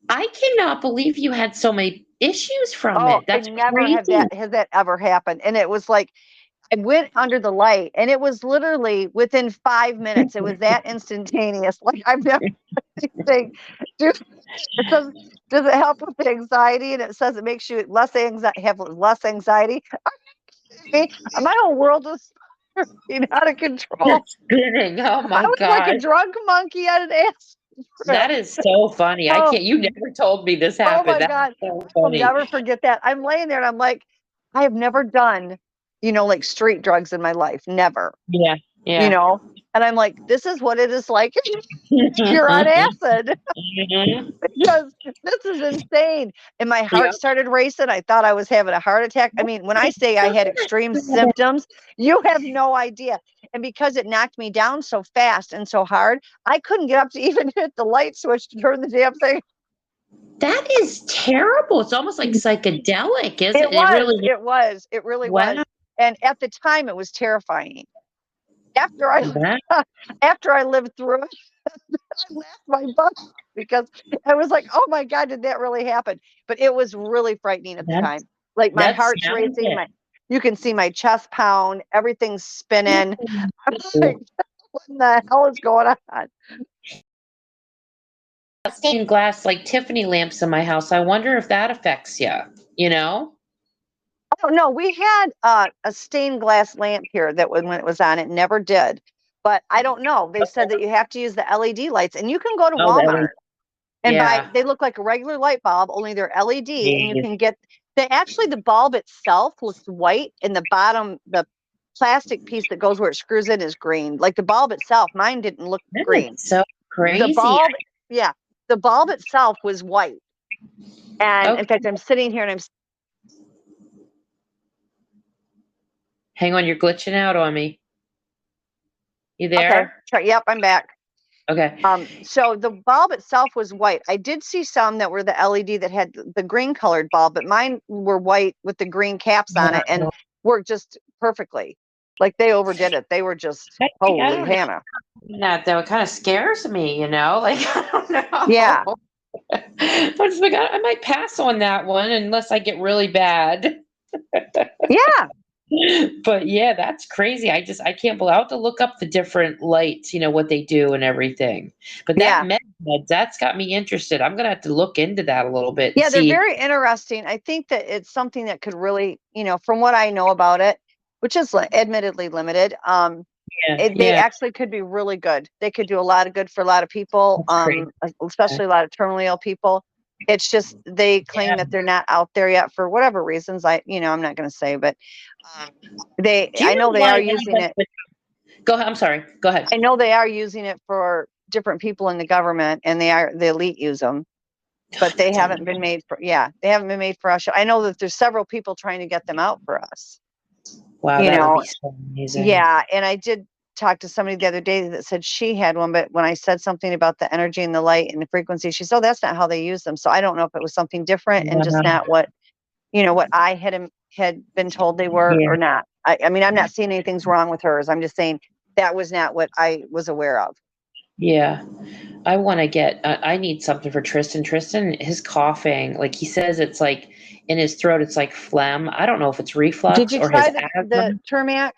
I cannot believe you had so many issues from
Oh,
it.
I
That's
never have
crazy.
has that ever happened. And it was like I went under the light and it was literally within 5 minutes. It was that instantaneous. Like I've never anything. Dude, it says, does it help with anxiety? And it says it makes you have less anxiety. My whole world was out of control.
That's spinning. Oh
I
my
was like a
gosh.
drunk monkey on an ass trip.
That is so funny. I
Oh,
can't, you never told me this
oh
happened.
my
That's
God.
so
I'll
funny.
never forget that. I'm laying there and I'm like, I have never done, like street drugs in my life. Never,
Yeah.
you
Yeah.
know? And I'm like, this is what it is like if you're on acid
Mhm.
because this is insane. And my heart
Yep.
started racing. I thought I was having a heart attack. I mean, when I say I had extreme symptoms, you have no idea. And because it knocked me down so fast and so hard, I couldn't get up to even hit the light switch to turn the damn thing.
That is terrible. It's almost like psychedelic, isn't it?
It really was.
Wow.
And at the time, it was terrifying. After I
Wow.
after I lived through it, I laughed my butt off because I was like, "Oh my God, did that really happen?" But it was really frightening at the
That's,
time. Like my
that
heart's
sounds
racing,
it.
you can see my chest pound, everything's spinning. I'm like, "What in the hell is going on?"
Stained glass, like Tiffany lamps in my house. I wonder if that affects you, you know?
Oh no, we had a stained glass lamp here that when it was on, it never did. But I don't know. They said that you have to use the LED lights, and you can go to
Oh, that
Walmart
was,
and buy.
yeah.
They look like a regular light bulb, only they're LED, and you
Jeez.
can get. The bulb itself looks white, and the bottom, the plastic piece that goes where it screws in is green. Like the bulb itself, mine didn't look
That
green.
is so
The
crazy.
bulb, yeah, the bulb itself was white. And in
Okay.
fact, I'm sitting here and I'm
Hang on, you're glitching out on me. You
okay.
there?
Yep, I'm back.
Okay.
So the bulb itself was white. I did see some that were the LED that had the green colored bulb, but mine were white with the green caps on it and worked just perfectly. Like they overdid it. They were just
I
holy
don't know
Hannah.
that though. It kind of scares me, you know? Like, I don't
Yeah.
know. I'm just like, I might pass on that one unless I get really bad.
Yeah.
But yeah, that's crazy. I can't believe, I'll have to look up the different lights, what they do and everything. But that
Yeah.
meds, that's got me interested. I'm gonna have to look into that a little bit and
Yeah, they're
see.
very interesting. I think that it's something that could really, from what I know about it, which is admittedly limited,
Yeah,
they
yeah,
actually could be really good. They could do a lot of good for a lot of people,
that's great.
especially a lot of terminally ill people. It's just they claim
Yeah.
that they're not out there yet for whatever reasons. I'm not going to say, but um,
Do you
I
know
know they
why
are
that
using
has
it.
been- Go ahead. I'm sorry. Go ahead.
I know they are using it for different people in the government, and the elite use them, but they
That's
haven't been made for. Yeah, they haven't been made for us. I know that there's several people trying to get them out for us.
Wow,
You
that would
know,
be so amazing.
Yeah, and I did talk to somebody the other day that said she had one, but when I said something about the energy and the light and the frequency, she said, "Oh, that's not how they use them." So I don't know if it was something different and just
Wow.
not what I had been told they were
Yeah,
or not. I mean, I'm not saying anything's wrong with hers. I'm just saying that was not what I was aware of.
yeah. I want to get. I need something for Tristan. Tristan, his coughing, like he says, it's like in his throat. It's like phlegm. I don't know if it's
Did
reflux
you
or his
try
asthma.
the Turmac?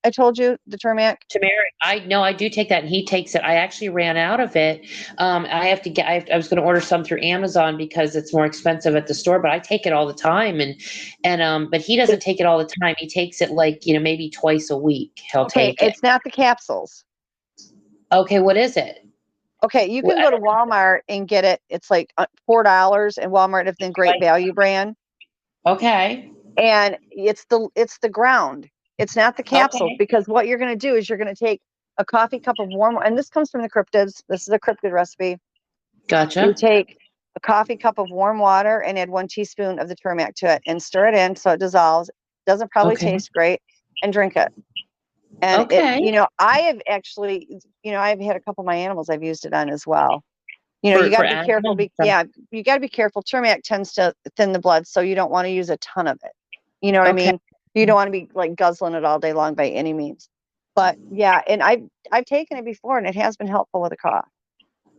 I told you the Turmac.
Turmeric. I know I do take that, and he takes it. I actually ran out of it. I have to get. I was going to order some through Amazon because it's more expensive at the store, but I take it all the time, and but he doesn't take it all the time. He takes it like maybe twice a week. He'll
Okay,
take it.
it's not the capsules.
Okay, what is it?
Okay, you
What,
can go to Walmart and get it. It's like $4 in Walmart if the Great Value brand.
okay.
And it's the ground. It's not the capsules,
Okay.
because what you're going to do is you're going to take a coffee cup of warm, and this comes from the Cryptids. This is a Cryptid recipe. You
Gotcha.
take a coffee cup of warm water and add 1 teaspoon of the turmeric to it and stir it in so it dissolves. Doesn't probably
Okay.
taste great, and drink it. And
Okay.
I have actually, I've had a couple of my animals I've used it on as well. You got
For
to be careful.
asthma.
You got to be careful. Turmeric tends to thin the blood, so you don't want to use a ton of it. You know what I
Okay.
mean? You don't want to be like guzzling it all day long by any means. But yeah, and I've taken it before, and it has been helpful with a cough.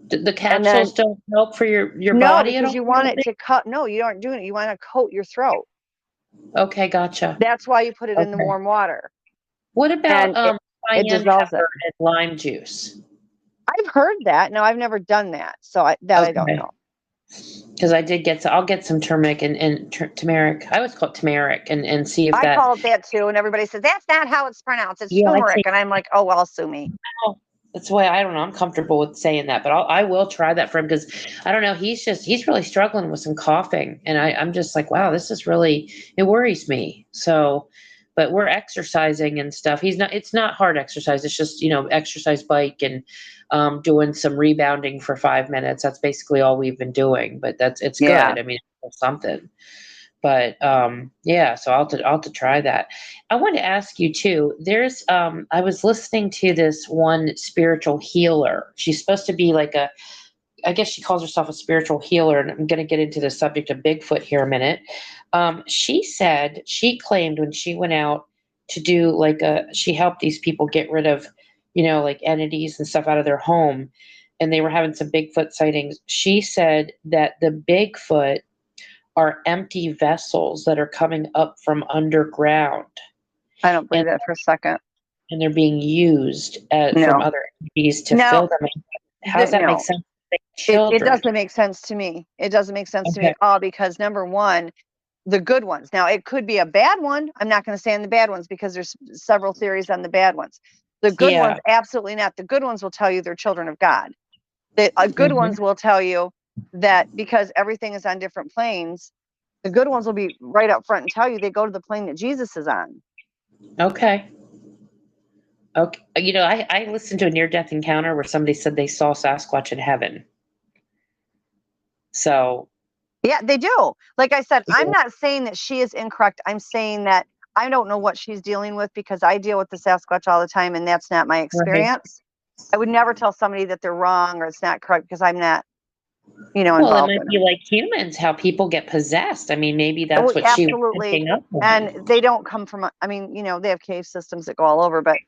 The
And then
capsules don't help for your
no,
body at
because
all?
you want it to cut. No, you aren't doing it. You want to coat your throat.
Okay, gotcha.
That's why you put it in the
Okay.
warm water,
What about
and it
cayenne
dissolves it.
pepper and lime juice?
I've heard that. No, I've never done that, so I don't
Okay.
know.
Because I did I'll get some turmeric and turmeric. I always call it turmeric and see if
I
that.
call it that too, and everybody says that's not how it's pronounced. It's
Yeah, I
turmeric,
say
and I'm like, oh well, sue me.
no. That's why I don't know. I'm comfortable with saying that, but I will try that for him because I don't know. He's really struggling with some coughing, and I'm just like, wow, this is really, it worries me. So, but we're exercising and stuff. It's not hard exercise. It's just exercise bike and doing some rebounding for 5 minutes. That's basically all we've been doing. But it's
Yeah.
good. I mean, it's something. But yeah, so I'll have to try that. I wanted to ask you too. There's I was listening to this one spiritual healer. She's supposed to be like I guess she calls herself a spiritual healer, and I'm going to get into the subject of Bigfoot here a minute. She said she claimed when she went out to do she helped these people get rid of like entities and stuff out of their home, and they were having some Bigfoot sightings. She said that the Bigfoot are empty vessels that are coming up from underground,
I don't believe
and
that for a second.
they're being used from
No,
other entities to
no,
fill them. How does that make
no.
sense? Like
It
children.
doesn't make sense to me. It doesn't make sense to me
Okay.
at all, because number one, the good ones. Now, it could be a bad one. I'm not going to say on the bad ones, because there's several theories on the bad ones. The good
Yeah.
ones, absolutely not. The good ones will tell you they're children of God. The good
Mhm.
ones will tell you that because everything is on different planes, the good ones will be right up front and tell you they go to the plane that Jesus is on.
Okay. Okay. I listened to a near-death encounter where somebody said they saw Sasquatch in heaven. So.
Yeah, they do. Like I said, I'm
Yeah.
not saying that she is incorrect. I'm saying that I don't know what she's dealing with, because I deal with the Sasquatch all the time, and that's not my
Right.
experience. I would never tell somebody that they're wrong or it's not correct, because I'm not,
Well, it
involved
might
in
be
it.
like humans, how people get possessed. I mean, maybe that's
Oh,
what she was
absolutely.
picking up
And
on.
they don't come from, I mean, they have cave systems that go all over, but,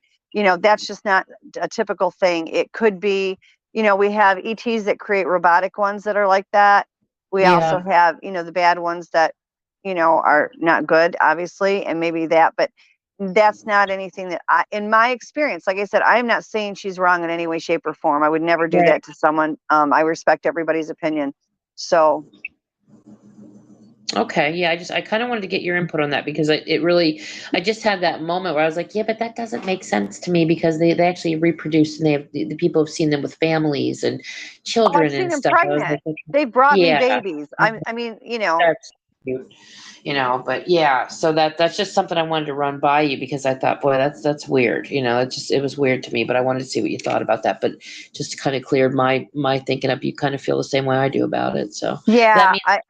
that's just not a typical thing. It could be, we have ETs that create robotic ones that are like that. We also
Yeah.
have, the bad ones that, are not good, obviously, and maybe that. But, that's not anything that in my experience, like I said, I'm not saying she's wrong in any way, shape, or form. I would never do
Right.
that to someone. I respect everybody's opinion. So
Okay, yeah, I kind of wanted to get your input on that because I just had that moment where I was like, yeah, but that doesn't make sense to me because they actually reproduce and they have the people have seen them with families and
I've
children
seen
and
them
stuff. I was
pregnant.
like,
They brought me
yeah,
babies. I mean,
that's cute. But yeah, so that's just something I wanted to run by you because I thought, boy, that's weird. It was weird to me, but I wanted to see what you thought about that. But just kind of cleared my thinking up. You kind of feel the same way I do about it. So that
yeah,
means,
I,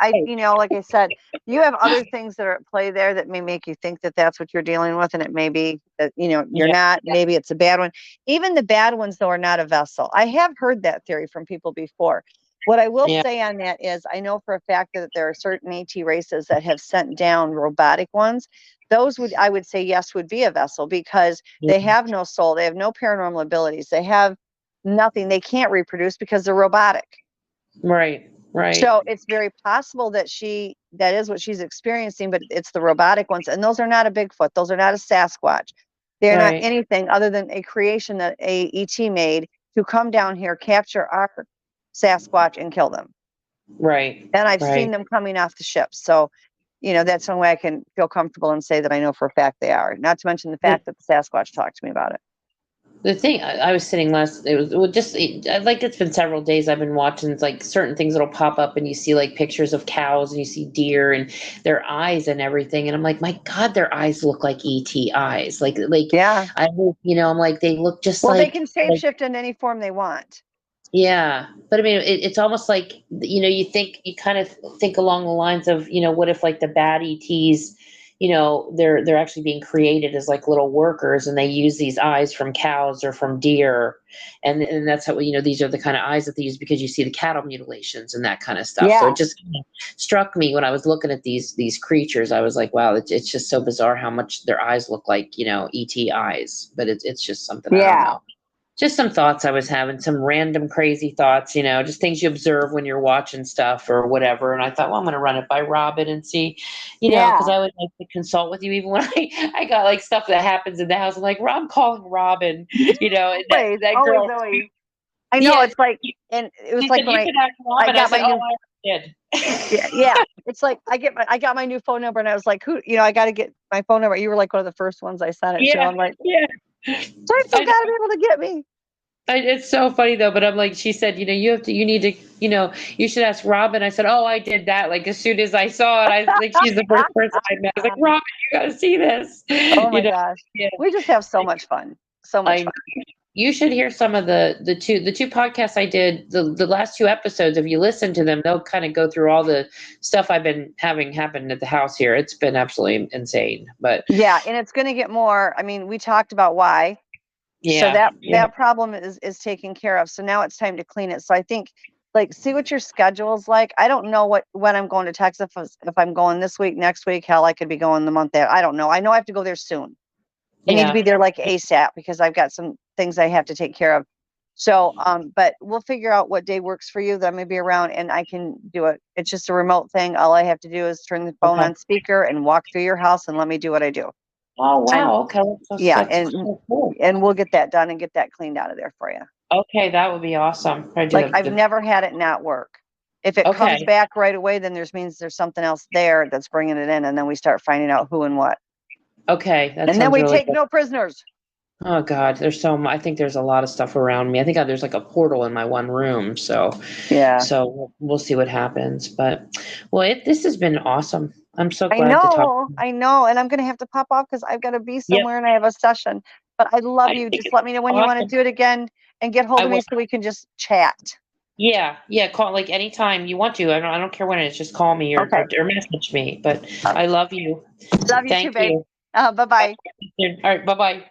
like I said, you have other things that are at play there that may make you think that that's what you're dealing with, and it may be that you're
yeah,
not. Maybe it's a bad one. Even the bad ones, though, are not a vessel. I have heard that theory from people before. What I will
yeah,
say on that is, I know for a fact that there are certain AT races that have sent down robotic ones. Those I would say, yes, would be a vessel because
yeah,
they have no soul, they have no paranormal abilities, they have nothing, they can't reproduce because they're robotic.
right, right,
So it's very possible that that is what she's experiencing, but it's the robotic ones. And those are not a Bigfoot. Those are not a Sasquatch. They're not
right,
anything other than a creation that a ET made to come down here, capture our Sasquatch and kill them.
right,
And I've seen
right.
them coming off the ship. So, that's one way I can feel comfortable and say that I know for a fact they are. Not to mention the
The,
fact that the Sasquatch talked to me about it.
the thing I was sitting it was like it's been several days I've been watching like certain things that'll pop up and you see like pictures of cows and you see deer and their eyes and everything and I'm like, my God, their eyes look like ET eyes.
Yeah.
I'm like, they look just
Well, they
like
can shapeshift in any form they want.
yeah, but I mean, it's almost like you kind of think along the lines of what if like the bad ETs, they're actually being created as like little workers, and they use these eyes from cows or from deer, and that's how these are the kind of eyes that they use because you see the cattle mutilations and that kind of stuff. So
Yeah.
it just kinda struck me when I was looking at these creatures. I was like, wow, it's just so bizarre how much their eyes look like ET eyes, but it's just something I don't
Yeah.
know. Just some thoughts I was having, some random crazy thoughts, just things you observe when you're watching stuff or whatever. And I thought, well, I'm going to run it by Robin and see, because
Yeah.
I would like to consult with you even when I got like stuff that happens in the house. I'm like, I'm calling Robin, and
Always,
that
always,
girl,
always. I know,
yeah,
it's like, and it was
she
like
said,
when
you
I
can ask
I
Robin. I
got
said,
my
oh,
new
I did.
yeah, it's like I got my new phone number and I was like, who, I got to get my phone number. You were like one of the first ones I sent it to.
Yeah,
I'm like,
yeah.
Rachel's
I
got to be able to get me.
It's so funny though, but I'm like, she said, you need to, you should ask Robin. I said, oh, I did that. Like as soon as I saw it, I like, she's the first person I met. I was like, Robin, you got to see this.
Oh my gosh.
Yeah.
We just have so much fun. So much
I
fun.
You should hear some of the two podcasts I did, the last two episodes. If you listen to them, they'll kind of go through all the stuff I've been having happen at the house here. It's been absolutely insane. But
Yeah, and it's going to get more. I mean, we talked about why. So
yeah, yeah,
that problem is taken care of. So now it's time to clean it. So I think like see what your schedule's like. I don't know when I'm going to Texas if I'm going this week, next week, hell I could be going the month there. I don't know. I know I have to go there soon. I need to be
yeah.
there like ASAP because I've got some things I have to take care of. So but we'll figure out what day works for you that I may be around and I can do it. It's just a remote thing. All I have to do is turn the phone
Okay.
on speaker and walk through your house and let me do what I do.
Oh
And
wow. Okay.
yeah,
That's so cool.
and we'll get that done and get that cleaned out of there for you.
Okay, that would be awesome. I do
Like
have
I've
the
never had it not work. If it comes
okay.
back right away, then means there's something else there that's bringing it in, and then we start finding out who and what,
Okay, that
and then
sounds
we
really
take
good.
no prisoners.
Oh God, I think there's a lot of stuff around me. I think there's like a portal in my one room. So,
Yeah,
we'll see what happens. But, well, this has been awesome. I'm so glad to talk.
I know, and I'm gonna have to pop off because I've got to be
Yep,
somewhere and I have a session. But I love
I
you.
think
Just
it's
let me know when you want to
awesome.
do it again and get hold
I
of me
will.
so we can just chat.
Yeah, yeah. Call like anytime you want to. I don't care when it is. Just call me
Okay.
or message me. But
Uh,
I love you.
love you too,
Thank
babe.
you.
Bye bye.
All right. Bye bye.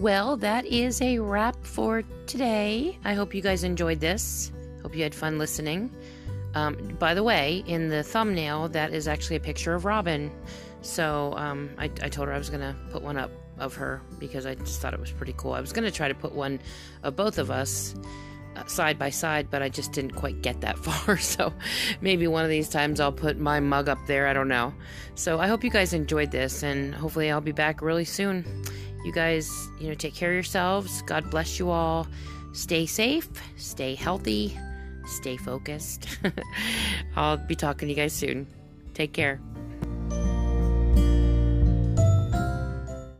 Well, that is a wrap for today. I hope you guys enjoyed this. Hope you had fun listening. By the way, in the thumbnail, that is actually a picture of Robin. So I told her I was going to put one up of her because I just thought it was pretty cool. I was going to try to put one of both of us side by side, but I just didn't quite get that far. So maybe one of these times I'll put my mug up there. I don't know. So I hope you guys enjoyed this, and hopefully I'll be back really soon. You guys, take care of yourselves. God bless you all. Stay safe, stay healthy, stay focused. I'll be talking to you guys soon. Take care.